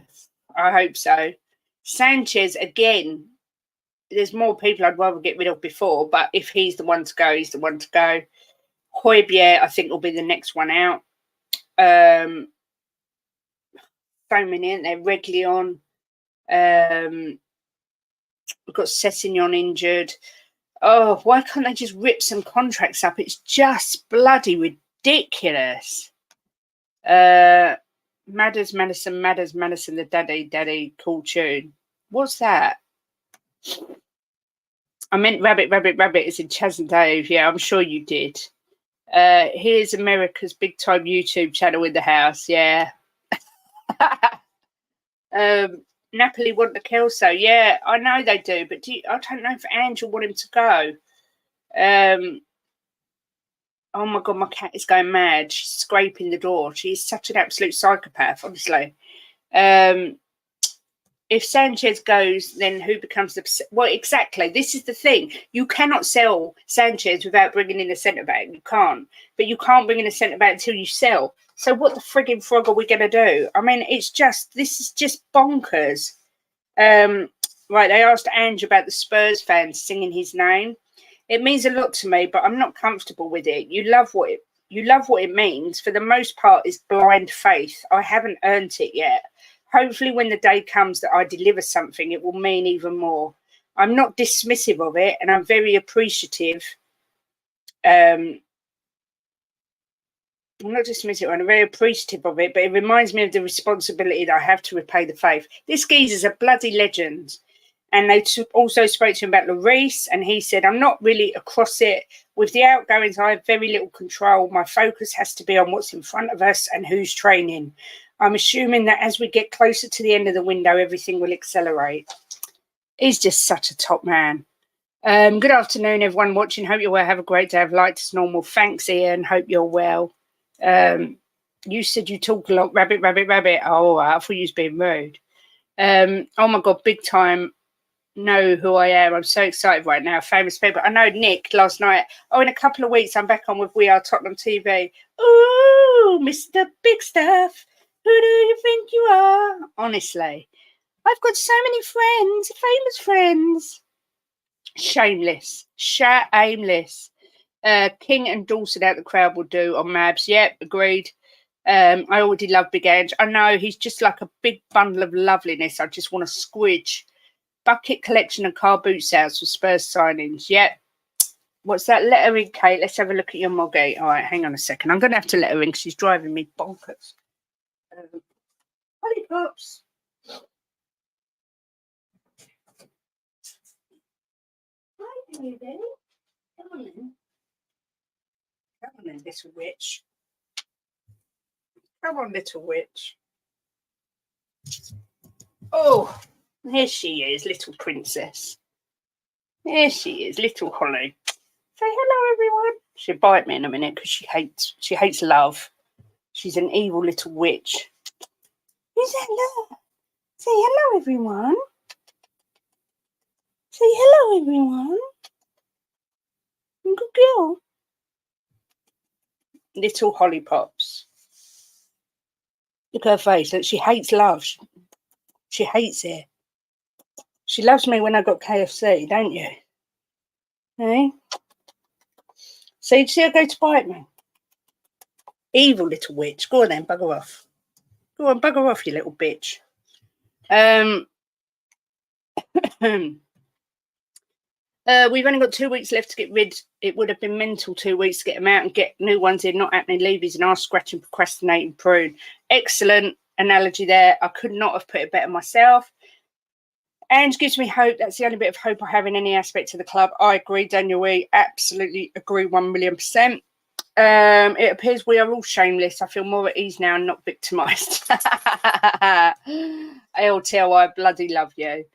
hope so. Sanchez, again, there's more people I'd rather get rid of before, but if he's the one to go, he's the one to go. Højbjerg, I think, will be the next one out. So many, aren't there? Reguilon. We've got Sessegnon injured. Oh, why can't they just rip some contracts up? It's just bloody ridiculous. Madison, the daddy, cool tune. What's that? I meant Rabbit is in Chaz and Dave. Yeah, I'm sure you did. Here's America's big time YouTube channel in the house. Yeah. Napoli want the Kelso. Yeah, I know they do, but I don't know if Ange will want him to go. Oh my God, my cat is going mad. She's scraping the door. She's such an absolute psychopath, honestly. If Sanchez goes, then who becomes the... Well, exactly. This is the thing. You cannot sell Sanchez without bringing in a centre-back. You can't. But you can't bring in a centre-back until you sell. So what the frigging frog are we going to do? I mean, this is just bonkers. Right, they asked Ange about the Spurs fans singing his name. It means a lot to me, but I'm not comfortable with it. You love what it means. For the most part, it's blind faith. I haven't earned it yet. Hopefully when the day comes that I deliver something, it will mean even more. I'm not dismissive of it, and I'm very appreciative. I'm not dismissive, I'm very appreciative of it, but it reminds me of the responsibility that I have to repay the faith. This geezer's a bloody legend. And they also spoke to him about Lloris, and he said, I'm not really across it. With the outgoings, I have very little control. My focus has to be on what's in front of us and who's training. I'm assuming that as we get closer to the end of the window, everything will accelerate. He's just such a top man. Good afternoon, everyone watching. Hope you're well. Have a great day of light as normal. Thanks, Ian. Hope you're well. You said you talk a lot. Rabbit. Oh, I thought you was being rude. Oh my God, big time. Know who I am. I'm so excited right now. Famous people. I know Nick last night. Oh, in a couple of weeks, I'm back on with We Are Tottenham TV. Ooh, Mr. Big Stuff. Who do you think you are? Honestly, I've got so many friends, famous friends. Shameless. Shameless. King and Dawson out the crowd will do on Mabs. Yep, agreed. I already love Big Ange. I know he's just like a big bundle of loveliness. I just want to squidge. Bucket collection and car boot sales for Spurs signings. Yep. What's that? Let her in, Kate. Let's have a look at your moggy. All right, hang on a second. I'm going to have to let her in because she's driving me bonkers. Lollipops. Hi, baby. Come on in. Come on in, little witch. Come on, little witch. Oh, here she is, little princess. Here she is, little Holly. Say hello, everyone. She'll bite me in a minute because she hates love. She's an evil little witch. Who's that? Look? Say hello, everyone. Say hello, everyone. Good girl. Little Holly Pops. Look at her face. Look, she hates love. She hates it. She loves me when I got KFC, don't you? Hey? So you see her go to bite me? Evil little witch. Go on then, bugger off. Go on, bugger off, you little bitch. We've only got 2 weeks left to get rid. It would have been mental 2 weeks to get them out and get new ones in. Not happening. Leavies and arse scratching, procrastinating, prune. Excellent analogy there. I could not have put it better myself. And gives me hope. That's the only bit of hope I have in any aspect of the club. I agree, Daniel. We absolutely agree 1,000,000%. It appears we are all shameless. I feel more at ease now and not victimised. ALTL, I bloody love you.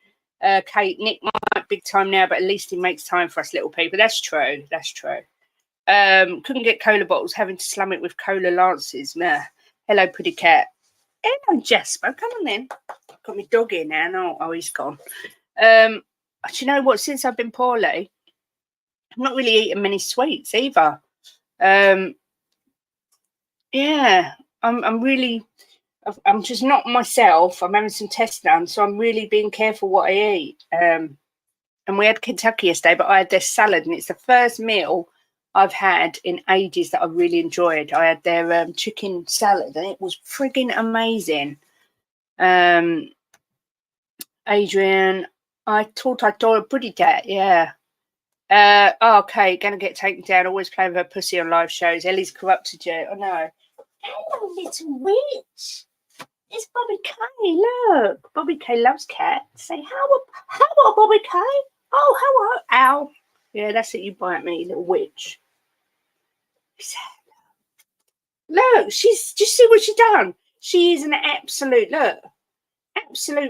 Kate, Nick might big time now, but at least he makes time for us little people. That's true. That's true. Couldn't get cola bottles, having to slum it with cola lances. Nah. Hello, pretty cat. Hello, Jasper. Come on then. Got my dog here now. No, oh, he's gone. Do you know what? Since I've been poorly, I've not really eaten many sweets either. Yeah, I'm just not myself. I'm having some tests done, so I'm really being careful what I eat. And we had Kentucky yesterday, but I had their salad, and it's the first meal I've had in ages that I really enjoyed. I had their chicken salad, and it was frigging amazing. Adrian, I thought I told a pretty cat, yeah. Okay, gonna get taken down. Always playing with her pussy on live shows. Ellie's corrupted you. Oh no. Hello, little witch. It's Bobby K. Look, Bobby K loves cats. Say how, Bobby K. Oh, hello, ow. Yeah, that's it. You bite me, little witch. Look, she's just see what she done. She is an absolute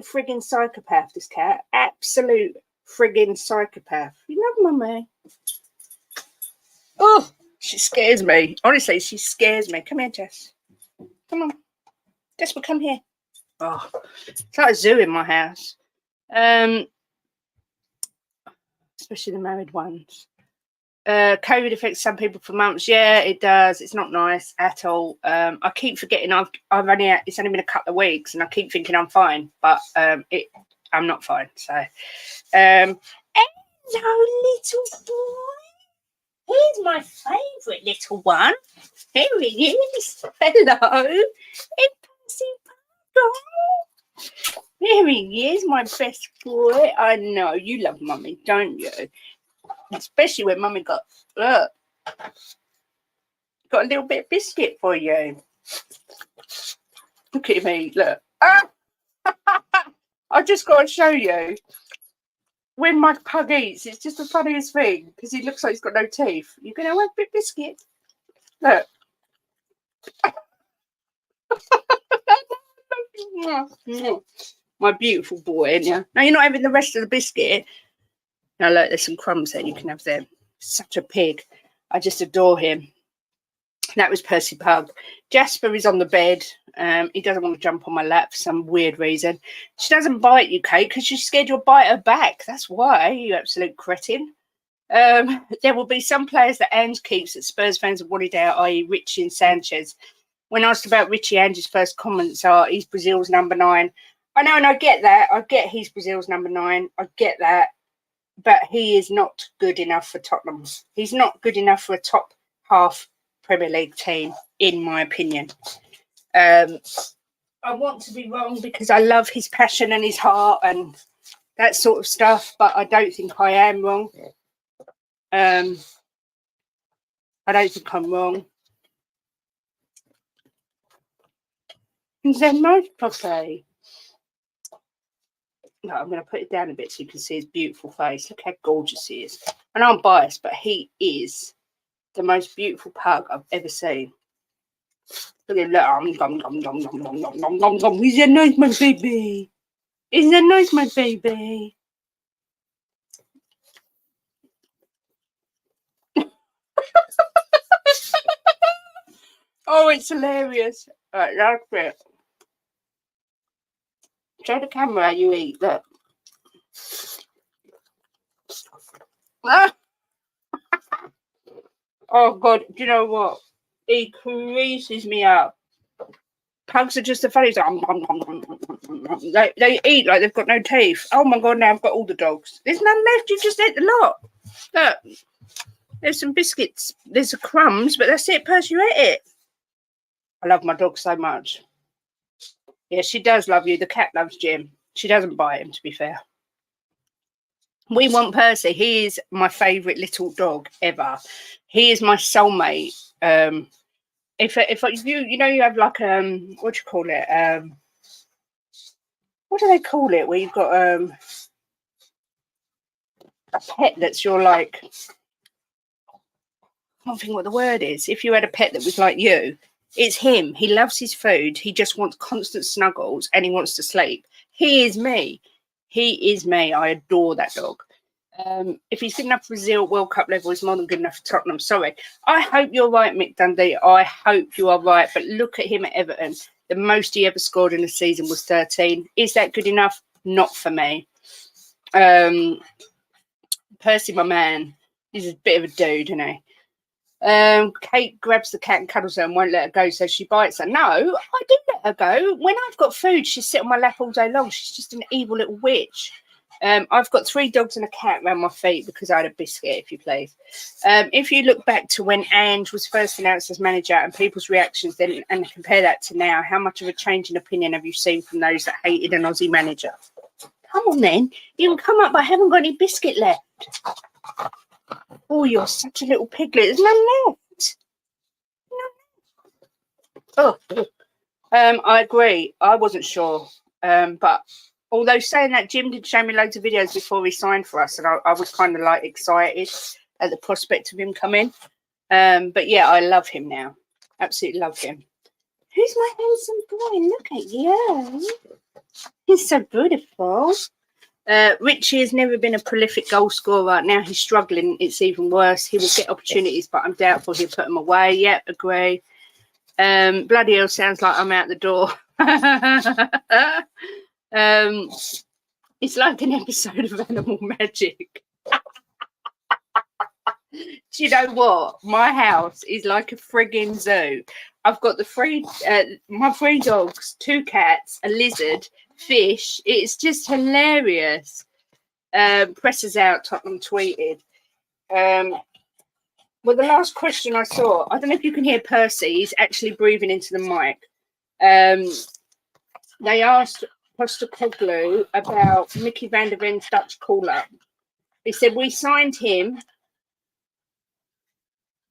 friggin' psychopath. This cat, absolute friggin' psychopath. You love mummy. Oh, she scares me. Honestly, she scares me. Come here, Jess. Come on. Jess, we'll come here. Oh, it's like a zoo in my house. Especially the married ones. COVID affects some people for months. Yeah, it does. It's not nice at all. I keep forgetting it's only been a couple of weeks, and I keep thinking I'm fine, but I'm not fine. So, hello, little boy. Here's my favourite little one. Here he is. Hello, here he is, my best boy. I know you love mummy, don't you? Especially when mummy got a little bit of biscuit for you. Look at me, look. I just got to show you. When my pug eats, it's just the funniest thing because he looks like he's got no teeth. You're going to have a bit of biscuit. Look. My beautiful boy, isn't you? Now you're not having the rest of the biscuit. Now look, there's some crumbs there. You can have them. Such a pig. I just adore him. That was Percy Pug. Jasper is on the bed. He doesn't want to jump on my lap for some weird reason. She doesn't bite you, Kate, because she's scared you'll bite her back. That's why, you absolute cretin. There will be some players that Ange keeps that Spurs fans have wanted out, i.e. Richie and Sanchez. When asked about Richie, Ange's first comments are, he's Brazil's number 9. I know, and I get that. I get he's Brazil's number 9. I get that. But he is not good enough for Tottenham. He's not good enough for a top half Premier League team, in my opinion. I want to be wrong because I love his passion and his heart and that sort of stuff, but I don't think I am wrong. I don't think I'm wrong. Is that nice, Poppy? No, I'm going to put it down a bit so you can see his beautiful face. Look how gorgeous he is. And I'm biased, but he is the most beautiful pug I've ever seen. Look at that. Is that nice, my baby? Is that nice, my baby? Oh, it's hilarious. Right, that's it. Show the camera how you eat. Look. Oh, God. Do you know what? He creases me up. Pugs are just the funniest. They eat like they've got no teeth. Oh, my God. Now I've got all the dogs. There's none left. You just ate the lot. Look. There's some biscuits. There's the crumbs, but that's it. Percy, you ate it. I love my dog so much. Yeah, she does love you. The cat loves Jim. She doesn't bite him, to be fair. We want Percy. He is my favourite little dog ever. He is my soulmate. If you know you have like what do you call it? What do they call it? Where you've got a pet that's your like. I can't think what the word is. If you had a pet that was like you, it's him. He loves his food. He just wants constant snuggles and he wants to sleep. He is me. He is me. I adore that dog. If he's good enough for Brazil World Cup level, he's more than good enough for Tottenham. Sorry. I hope you're right, Mick Dundee. I hope you are right. But look at him at Everton. The most he ever scored in a season was 13. Is that good enough? Not for me. Percy, my man, he's a bit of a dude, isn't he? Kate grabs the cat and cuddles her and won't let her go, so she bites her. No, I do let her go. When I've got food, she'll sit on my lap all day long. She's just an evil little witch. I've got 3 dogs and a cat around my feet because I had a biscuit, if you please. If you look back to when Ange was first announced as manager and people's reactions then and compare that to now, how much of a change in opinion have you seen from those that hated an Aussie manager? Come on then. You can come up, but I haven't got any biscuit left. Oh, you're such a little piglet. There's none left. No. Oh. I agree. I wasn't sure. But although saying that, Jim did show me loads of videos before he signed for us, and I was kind of like excited at the prospect of him coming. But yeah, I love him now. Absolutely love him. Who's my handsome boy? Look at you. He's so beautiful. Richie has never been a prolific goal scorer. Now he's struggling. It's even worse. He will get opportunities, but I'm doubtful he'll put them away. Yep, agree. Bloody hell, sounds like I'm out the door. It's like an episode of Animal Magic. Do you know what? My house is like a frigging zoo. I've got my 3 dogs, 2 cats, a lizard, fish. It's just hilarious. Presses out, Tottenham tweeted. Well, the last question I saw, I don't know if you can hear Percy. He's actually breathing into the mic. They asked Postecoglou about Mickey van der Ven's Dutch call-up. He said, we signed him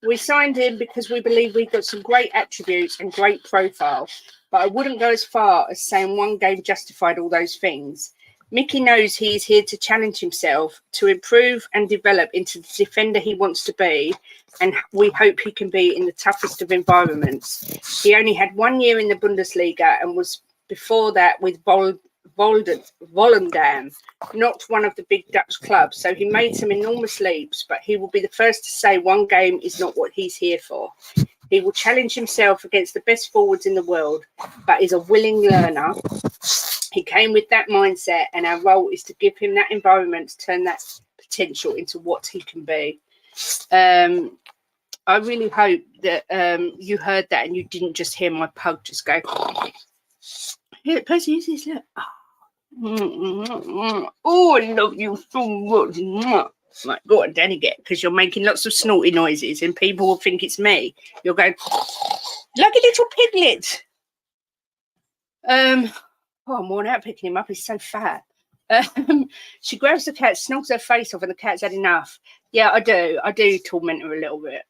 because we believe we've got some great attributes and great profile, but I wouldn't go as far as saying one game justified all those things. Mickey knows he is here to challenge himself, to improve and develop into the defender he wants to be, and we hope he can be in the toughest of environments. He only had 1 year in the Bundesliga and was before that with Volendam, not one of the big Dutch clubs. So he made some enormous leaps, but he will be the first to say one game is not what he's here for. He will challenge himself against the best forwards in the world, but is a willing learner. He came with that mindset, and our role is to give him that environment to turn that potential into what he can be. I really hope that you heard that and you didn't just hear my pug just go. Here, Percy, use this. Look. Oh, I love you so much. Right, go on, Danny, get, because you're making lots of snorty noises and people will think it's me. You're going like a little piglet. Oh, I'm worn out picking him up. He's so fat. She grabs the cat, snogs her face off, and the cat's had enough. Yeah, I do torment her a little bit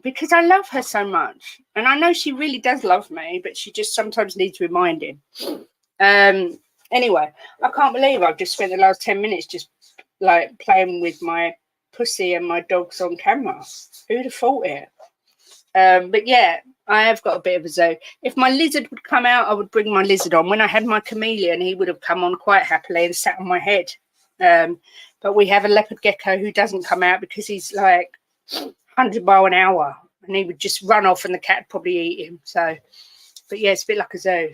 because I love her so much, and I know she really does love me, but she just sometimes needs reminding. Anyway, I can't believe I've just spent the last 10 minutes just like playing with my pussy and my dogs on camera. Who'd have thought it? But yeah, I have got a bit of a zoo. If my lizard would come out, I would bring my lizard on. When I had my chameleon, he would have come on quite happily and sat on my head. But we have a leopard gecko who doesn't come out because he's like 100 miles an hour and he would just run off and the cat would probably eat him. So, but yeah, it's a bit like a zoo.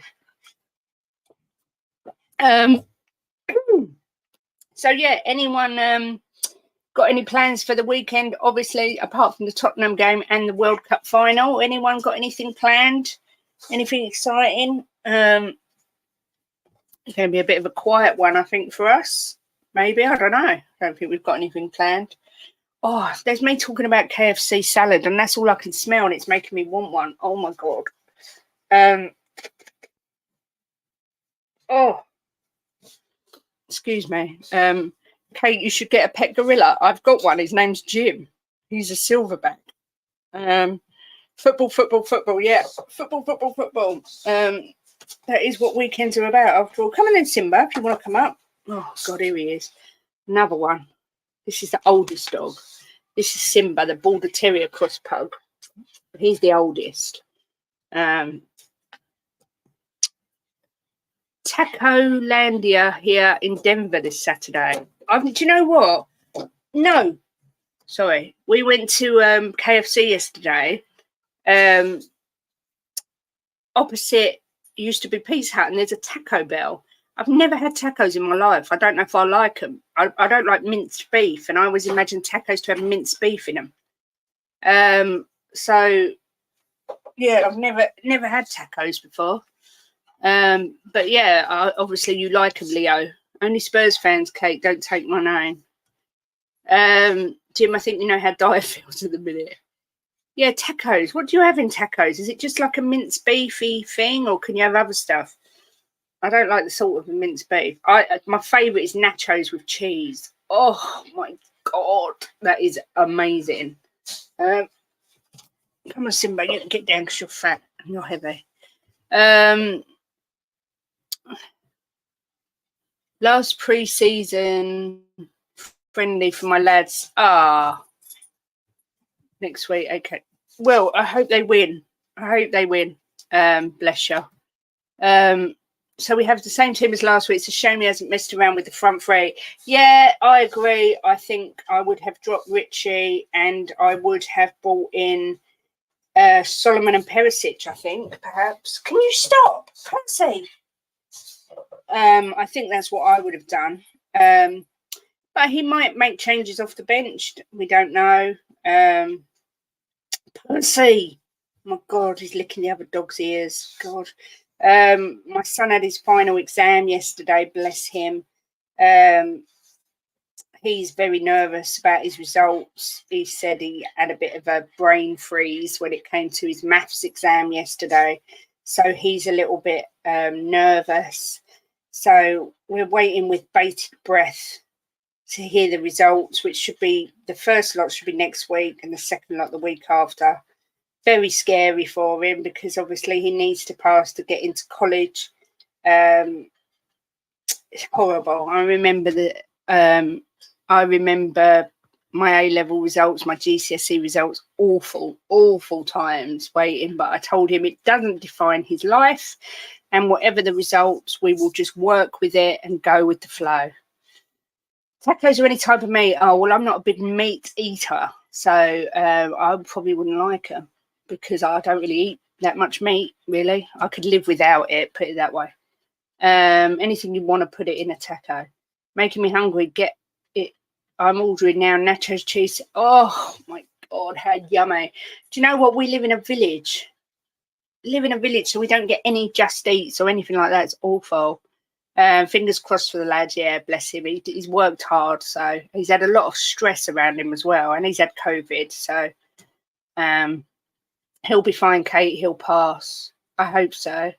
So yeah, anyone got any plans for the weekend? Obviously, apart from the Tottenham game and the World Cup final, anyone got anything planned? Anything exciting? It's going to be a bit of a quiet one, I think, for us. Maybe, I don't know. I don't think we've got anything planned. Oh, there's me talking about KFC salad, and that's all I can smell, and it's making me want one. Oh my god. Oh. Excuse me. Kate, you should get a pet gorilla. I've got one. His name's Jim. He's a silverback. Football. Yeah, football. That is what weekends are about. After all, come on in, Simba, if you want to come up. Oh God, here he is. Another one. This is the oldest dog. This is Simba, the Border Terrier cross pug. He's the oldest. Tacolandia here in Denver this Saturday. Do you know what? No, sorry. We went to KFC yesterday. Opposite used to be Pizza Hut, and there's a Taco Bell. I've never had tacos in my life. I don't know if I like them. I don't like minced beef, and I always imagine tacos to have minced beef in them. So yeah, I've never had tacos before. But yeah, obviously you like them, Leo. Only Spurs fans, Kate, don't take my name. Jim, I think you know how Dyer feels at the minute. Yeah, tacos. What do you have in tacos? Is it just like a minced beefy thing, or can you have other stuff? I don't like the salt of the minced beef. My favourite is nachos with cheese. Oh my god, that is amazing. Come on, Simba, you can get down because you're fat and you're heavy. Last pre-season friendly for my lads. Next week. Okay. Well, I hope they win. Bless you. So we have the same team as last week. It's a shame he hasn't messed around with the front three. Yeah, I agree. I think I would have dropped Richie and I would have brought in Solomon and Perisic, I think, perhaps. Can you stop, Percy? I think that's what I would have done. But he might make changes off the bench. We don't know. Percy. My God, he's licking the other dog's ears. God. My son had his final exam yesterday, bless him. He's very nervous about his results. He said he had a bit of a brain freeze when it came to his maths exam yesterday. So he's a little bit nervous. So we're waiting with bated breath to hear the results, which should be, the first lot should be next week and the second lot the week after. Very scary for him because obviously he needs to pass to get into college. It's horrible. I remember my A-level results, my GCSE results, awful times waiting. But I told him it doesn't define his life, and whatever the results, we will just work with it and go with the flow. Tacos are any type of meat. Oh, well, I'm not a big meat eater, so I probably wouldn't like them. because I don't really eat that much meat, really. I could live without it, put it that way. Anything you want to put it in a taco. Making me hungry, get it. I'm ordering now nachos cheese. Oh my God, how yummy. Do you know what? We live in a village. So we don't get any Just Eats or anything like that. It's awful. Fingers crossed for the lad. Yeah, bless him. He's worked hard, so he's had a lot of stress around him as well, and he's had COVID. So he'll be fine, Kate. He'll pass. I hope so.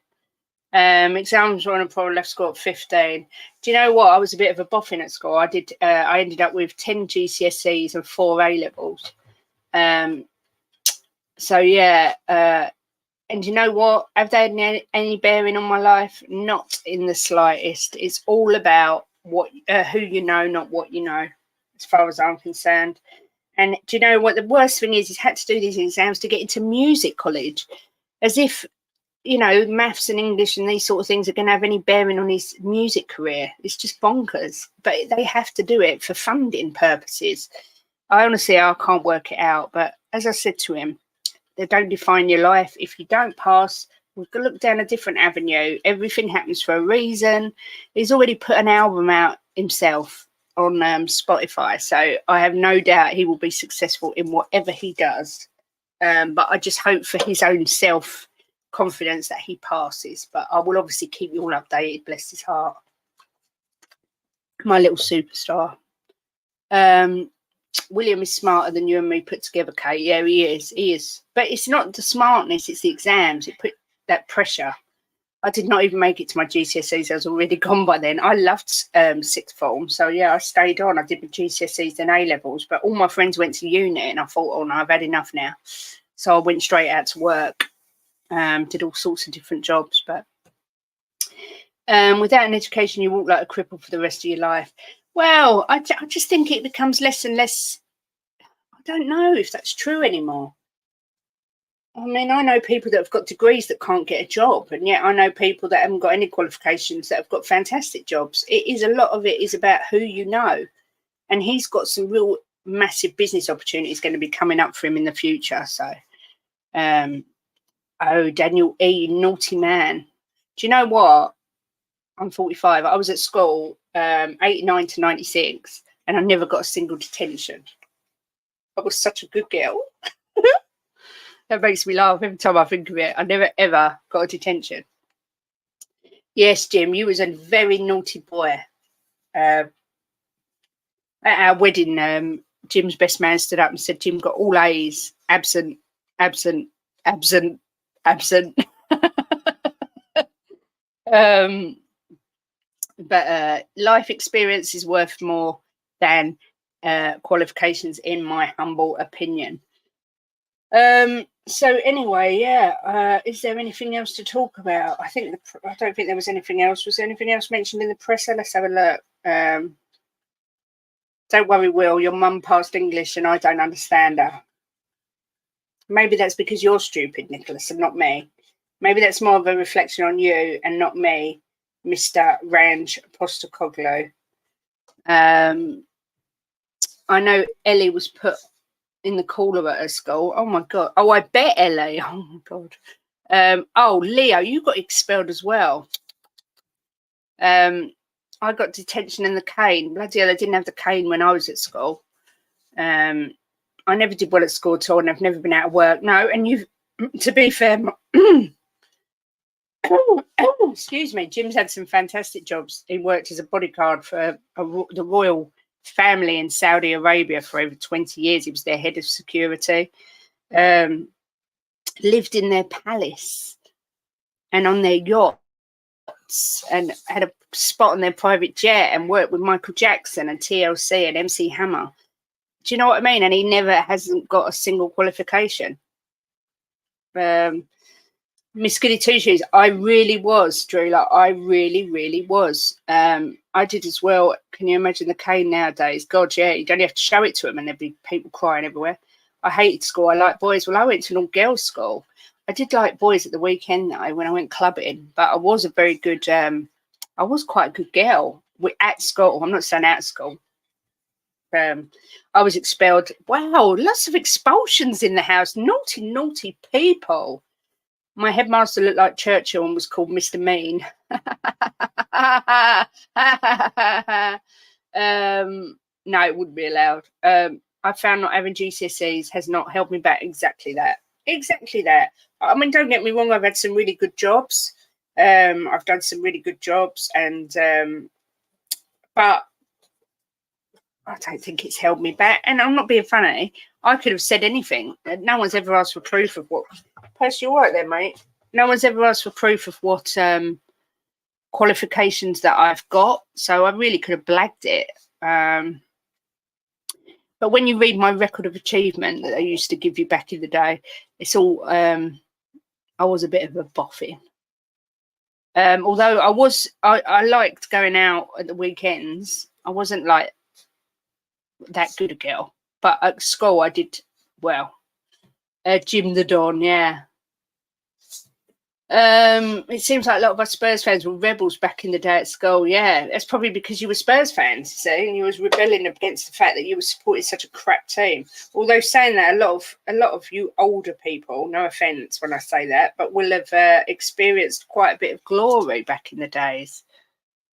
Exams were on, and probably left school at 15. Do you know what? I was a bit of a boffin at school. I ended up with 10 GCSEs and 4 A levels. So yeah. And you know what? Have they had any bearing on my life? Not in the slightest. It's all about who you know, not what you know, as far as I'm concerned. And do you know what the worst thing is? He's had to do these exams to get into music college, as if, you know, maths and English and these sort of things are going to have any bearing on his music career. It's just bonkers. But they have to do it for funding purposes. I can't work it out. But as I said to him, they don't define your life. If you don't pass, we've got to look down a different avenue. Everything happens for a reason. He's already put an album out himself on Spotify, so I have no doubt he will be successful in whatever he does. But I just hope for his own self-confidence that he passes. But I will obviously keep you all updated. Bless his heart. My little superstar. William is smarter than you and me put together, Kate. Yeah, he is. But it's not the smartness, it's the exams. It put that pressure. I did not even make it to my GCSEs. I was already gone by then. I loved sixth form. So, yeah, I stayed on. I did my GCSEs and A-levels. But all my friends went to uni and I thought, oh, no, I've had enough now. So I went straight out to work. Did all sorts of different jobs. But without an education, you walk like a cripple for the rest of your life. Well, I just think it becomes less and less. I don't know if that's true anymore. I mean, I know people that have got degrees that can't get a job, and yet I know people that haven't got any qualifications that have got fantastic jobs. A lot of it is about who you know, and he's got some real massive business opportunities going to be coming up for him in the future. So, Daniel E, naughty man. Do you know what? I'm 45. I was at school 89 to 96, and I never got a single detention. I was such a good girl. That makes me laugh every time I think of it. I never, ever got a detention. Yes, Jim, you was a very naughty boy. At our wedding, Jim's best man stood up and said, Jim got all A's, absent, absent, absent, absent. But life experience is worth more than qualifications, in my humble opinion. So anyway, yeah. Is there anything else to talk about? I don't think there was anything else. Was there anything else mentioned in the presser? Let's have a look. Don't worry, Will. Your mum passed English, and I don't understand her. Maybe that's because you're stupid, Nicholas, and not me. Maybe that's more of a reflection on you and not me, Mr. Range Postacoglu. I know Ellie was put in the cooler at her school. Oh my God. Oh, I bet Ellie. Oh my God. Leo, you got expelled as well. I got detention in the cane. Bloody hell, I didn't have the cane when I was at school. I never did well at school at all, and I've never been out of work. No, and to be fair, excuse me, Jim's had some fantastic jobs. He worked as a bodyguard for the royal family in Saudi Arabia for over 20 years. He was their head of security. Lived in their palace and on their yachts, and had a spot on their private jet, and worked with Michael Jackson and TLC and MC Hammer. Do you know what I mean? And he hasn't got a single qualification. Miss Goody Two Shoes, I really was, Drew. Like, I really, really was. I did as well. Can you imagine the cane nowadays? God, yeah, you'd only have to show it to them and there'd be people crying everywhere. I hated school. I liked boys. Well, I went to an all-girls school. I did like boys at the weekend, though, when I went clubbing. But I was a very good, I was quite a good girl at school. I'm not saying out of school. I was expelled. Wow, lots of expulsions in the house. Naughty, naughty people. My headmaster looked like Churchill and was called Mr. Mean. No, it wouldn't be allowed. I found not having GCSEs has not held me back. Exactly that. Exactly that. I mean, don't get me wrong. I've had some really good jobs. I've done some really good jobs, and but I don't think it's held me back. And I'm not being funny. I could have said anything. No one's ever asked for proof of what. Percy, you all right there, mate? No one's ever asked for proof of what qualifications that I've got. So I really could have blagged it. But when you read my record of achievement that I used to give you back in the day, it's all, I was a bit of a boffin. Although I liked going out at the weekends. I wasn't like that good a girl. But at school, I did well. Jim the Don, yeah. It seems like a lot of us Spurs fans were rebels back in the day at school. Yeah, that's probably because you were Spurs fans, see, and you was rebelling against the fact that you were supporting such a crap team. Although saying that, a lot of you older people, no offence when I say that, but will have experienced quite a bit of glory back in the days.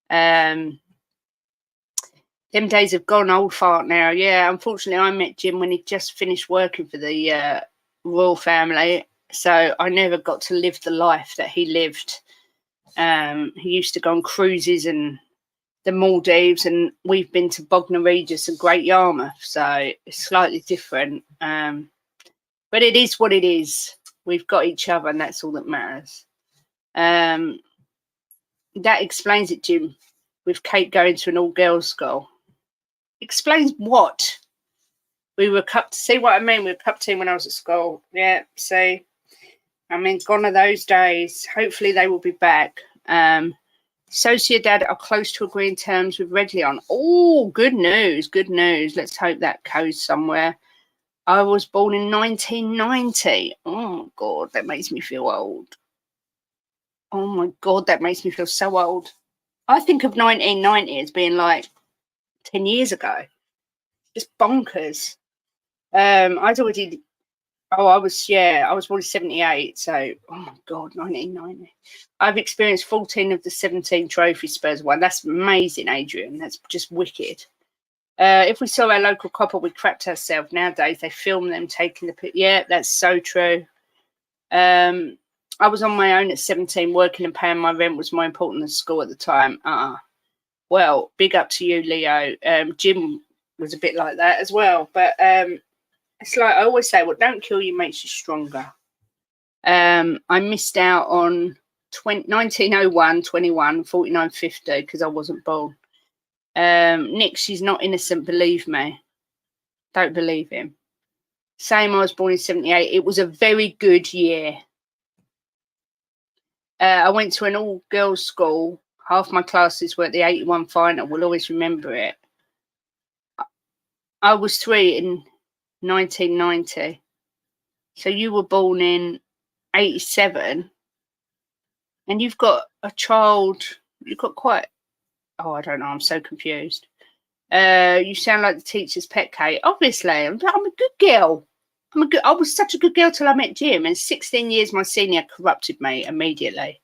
Them days have gone, old fart now. Yeah, unfortunately, I met Jim when he just finished working for the royal family. So I never got to live the life that he lived. He used to go on cruises and the Maldives, and we've been to Bognor Regis and Great Yarmouth. So it's slightly different. But it is what it is. We've got each other, and that's all that matters. That explains it, Jim, with Kate going to an all-girls school. Explains what? We were see what I mean? We were cup team when I was at school. Yeah, see. I mean, gone are those days. Hopefully they will be back. Sociedad are close to agreeing terms with Redleon. Oh, good news, good news. Let's hope that goes somewhere. I was born in 1990. Oh, God, that makes me feel old. Oh, my God, that makes me feel so old. I think of 1990 as being like 10 years ago. Just bonkers. I'd already... Oh, I was born in 78, so, oh my God, 1990. I've experienced 14 of the 17 trophies Spurs won. That's amazing, Adrian. That's just wicked. If we saw our local copper, we crapped ourselves. Nowadays, they film them taking the pic. Yeah, that's so true. I was on my own at 17, working and paying my rent was more important than school at the time. Well, big up to you, Leo. Jim was a bit like that as well, but... it's like I always say, what don't kill you makes you stronger. I missed out on 1901, 21, 49, 50 because I wasn't born. Nick, she's not innocent, believe me. Don't believe him. Same, I was born in 78. It was a very good year. I went to an all-girls school. Half my classes were at the 81 final. We'll always remember it. I was 3 in 1990. So you were born in 87, and you've got a child. You've got quite... Oh, I don't know. I'm so confused. You sound like the teacher's pet, Kate. Obviously, I'm a good girl. I was such a good girl till I met Jim, and 16 years my senior corrupted me immediately.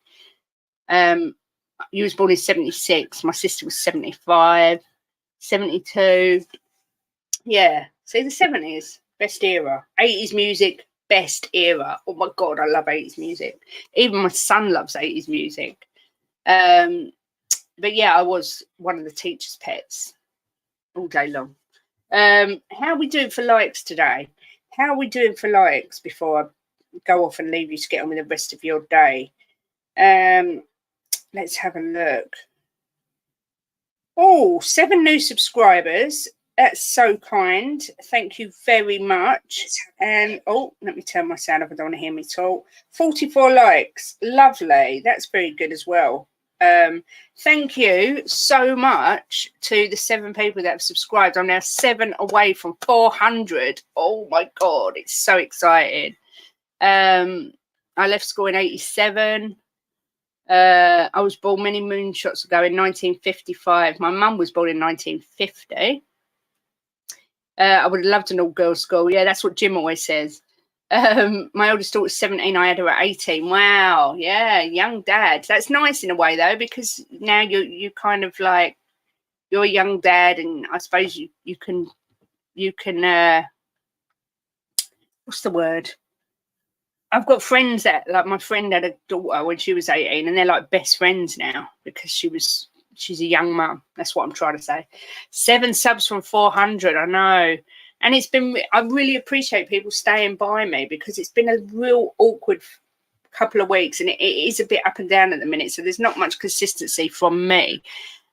You was born in 76. My sister was 75, 72. Yeah. See, the 70s, best era. 80s music, best era. Oh my God, I love 80s music. Even my son loves 80s music. But yeah, I was one of the teacher's pets all day long. How are we doing for likes today? How are we doing for likes before I go off and leave you to get on with the rest of your day? Let's have a look. Oh, 7 new subscribers. That's so kind. Thank you very much. And oh, let me turn my sound up. I don't want to hear me talk. 44 likes. Lovely. That's very good as well. Thank you so much to the 7 people that have subscribed. I'm now 7 away from 400. Oh my God, it's so exciting. I left school in 87. I was born many moonshots ago in 1955. My mum was born in 1950. I would have loved an all-girls school. Yeah, that's what Jim always says. My oldest daughter's 17. I had her at 18. Wow. Yeah, young dad. That's nice in a way, though, because now you kind of like, you're a young dad, and I suppose you can what's the word? I've got friends that, like, my friend had a daughter when she was 18, and they're like best friends now because she's a young mum. That's what I'm trying to say. 7 subs from 400. I know. And I really appreciate people staying by me, because it's been a real awkward couple of weeks, and it is a bit up and down at the minute. So there's not much consistency from me.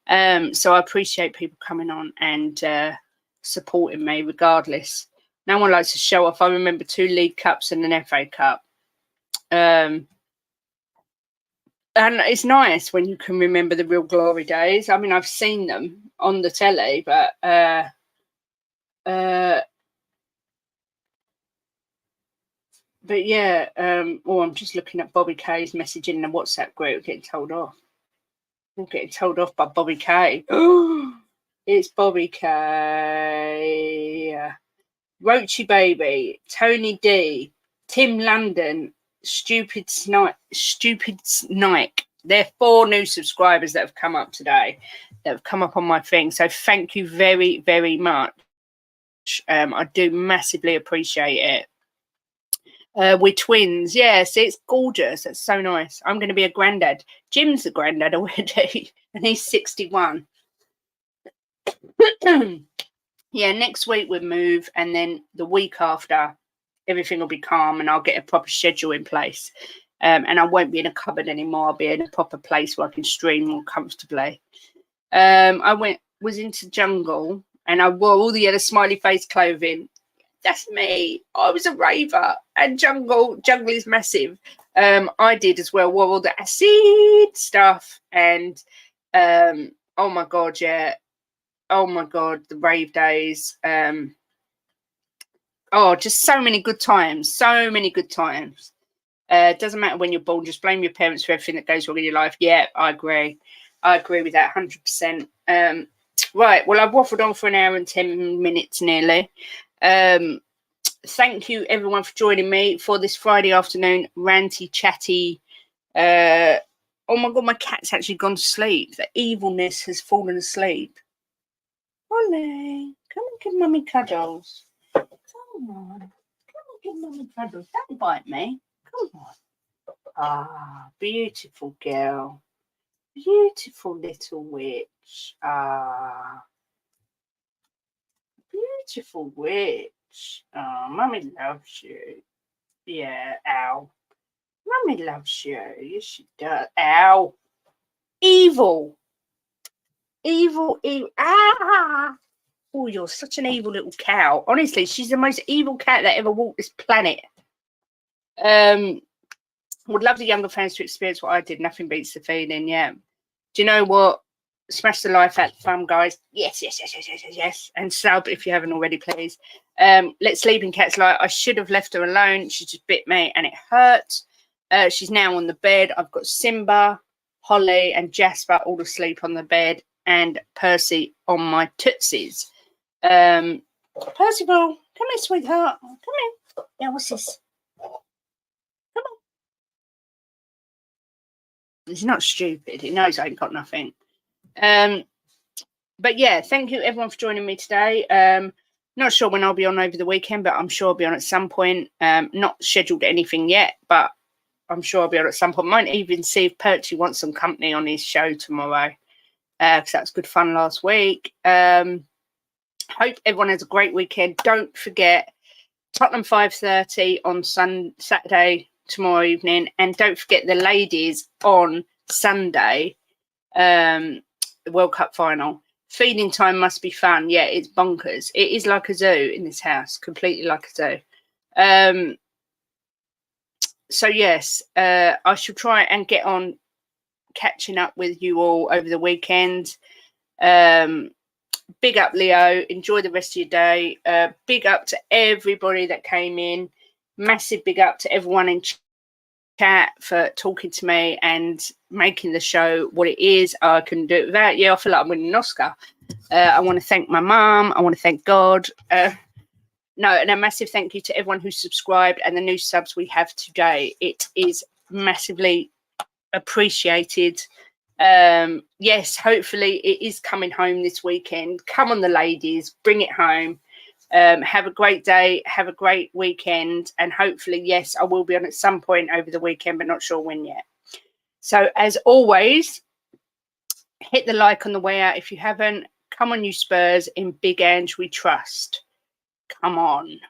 So I appreciate people coming on and supporting me regardless. No one likes to show off. I remember 2 League Cups and an FA Cup. And it's nice when you can remember the real glory days. I mean, I've seen them on the telly, but yeah. I'm just looking at Bobby K's message in the WhatsApp group, getting told off. I'm getting told off by Bobby K. It's Bobby K. Roachy Baby, Tony D, Tim London, Stupid Nike. They're 4 new subscribers that have come up today, that have come up on my thing. So thank you very, very much. I do massively appreciate it. We're twins. Yes, it's gorgeous. It's so nice. I'm going to be a granddad. Jim's a granddad already, and he's 61. Yeah, next week we'll move, and then the week after, everything will be calm, and I'll get a proper schedule in place. And I won't be in a cupboard anymore. I'll be in a proper place where I can stream more comfortably. I was into jungle, and I wore all the other smiley face clothing. That's me. I was a raver, and jungle is massive. I did as well. Wore all the acid stuff, and oh my god, yeah. Oh my god, the rave days. Just so many good times. So many good times. Doesn't matter when you're born, just blame your parents for everything that goes wrong in your life. Yeah, I agree. I agree with that 100%. Right, well, I've waffled on for an hour and 10 minutes nearly. Thank you, everyone, for joining me for this Friday afternoon ranty, chatty. Oh my god, my cat's actually gone to sleep. The evilness has fallen asleep. Ollie, come and give mummy cuddles. Come on. Come and give mummy cuddles. Don't bite me. Come on. Ah, beautiful girl. Beautiful little witch. Ah. Beautiful witch. Oh, mummy loves you. Yeah, ow. Mummy loves you. Yes, she does. Ow. Evil. Evil. Ah. Oh, you're such an evil little cow. Honestly, she's the most evil cat that ever walked this planet. Would love the younger fans to experience what I did. Nothing beats the feeling, yeah. Do you know what? Smash the life out of fun, guys. Yes. And sub if you haven't already, please. Let Sleeping Cats lie. I should have left her alone. She just bit me and it hurt. She's now on the bed. I've got Simba, Holly, and Jasper all asleep on the bed, and Percy on my tootsies. Percival, come here, sweetheart. Come here. Yeah, what's this? Come on. He's not stupid. He knows I ain't got nothing. But yeah, thank you everyone for joining me today. Not sure when I'll be on over the weekend, but I'm sure I'll be on at some point. Not scheduled anything yet, but I'm sure I'll be on at some point. Might even see if Perchy wants some company on his show tomorrow, because that was good fun last week. Hope everyone has a great weekend. Don't forget Tottenham 5:30 on Saturday tomorrow evening, and don't forget the ladies on Sunday, the World Cup final. Feeding time must be fun. Yeah, it's bonkers. It is like a zoo in this house, completely like a zoo. So yes, I shall try and get on catching up with you all over the weekend. Big up, Leo. Enjoy the rest of your day. Big up to everybody that came in. Massive big up to everyone in chat for talking to me and making the show what it is. I couldn't do it without you. I feel like I'm winning an Oscar. I want to thank my mum. I want to thank God. No, and a massive thank you to everyone who's subscribed and the new subs we have today. It is massively appreciated. Yes, hopefully it is coming home this weekend. Come on, the ladies, bring it home. Have a great day, have a great weekend, and hopefully, yes, I will be on at some point over the weekend, but not sure when yet. So as always, hit the like on the way out if you haven't. Come on, you Spurs. In Big Ange we trust. Come on.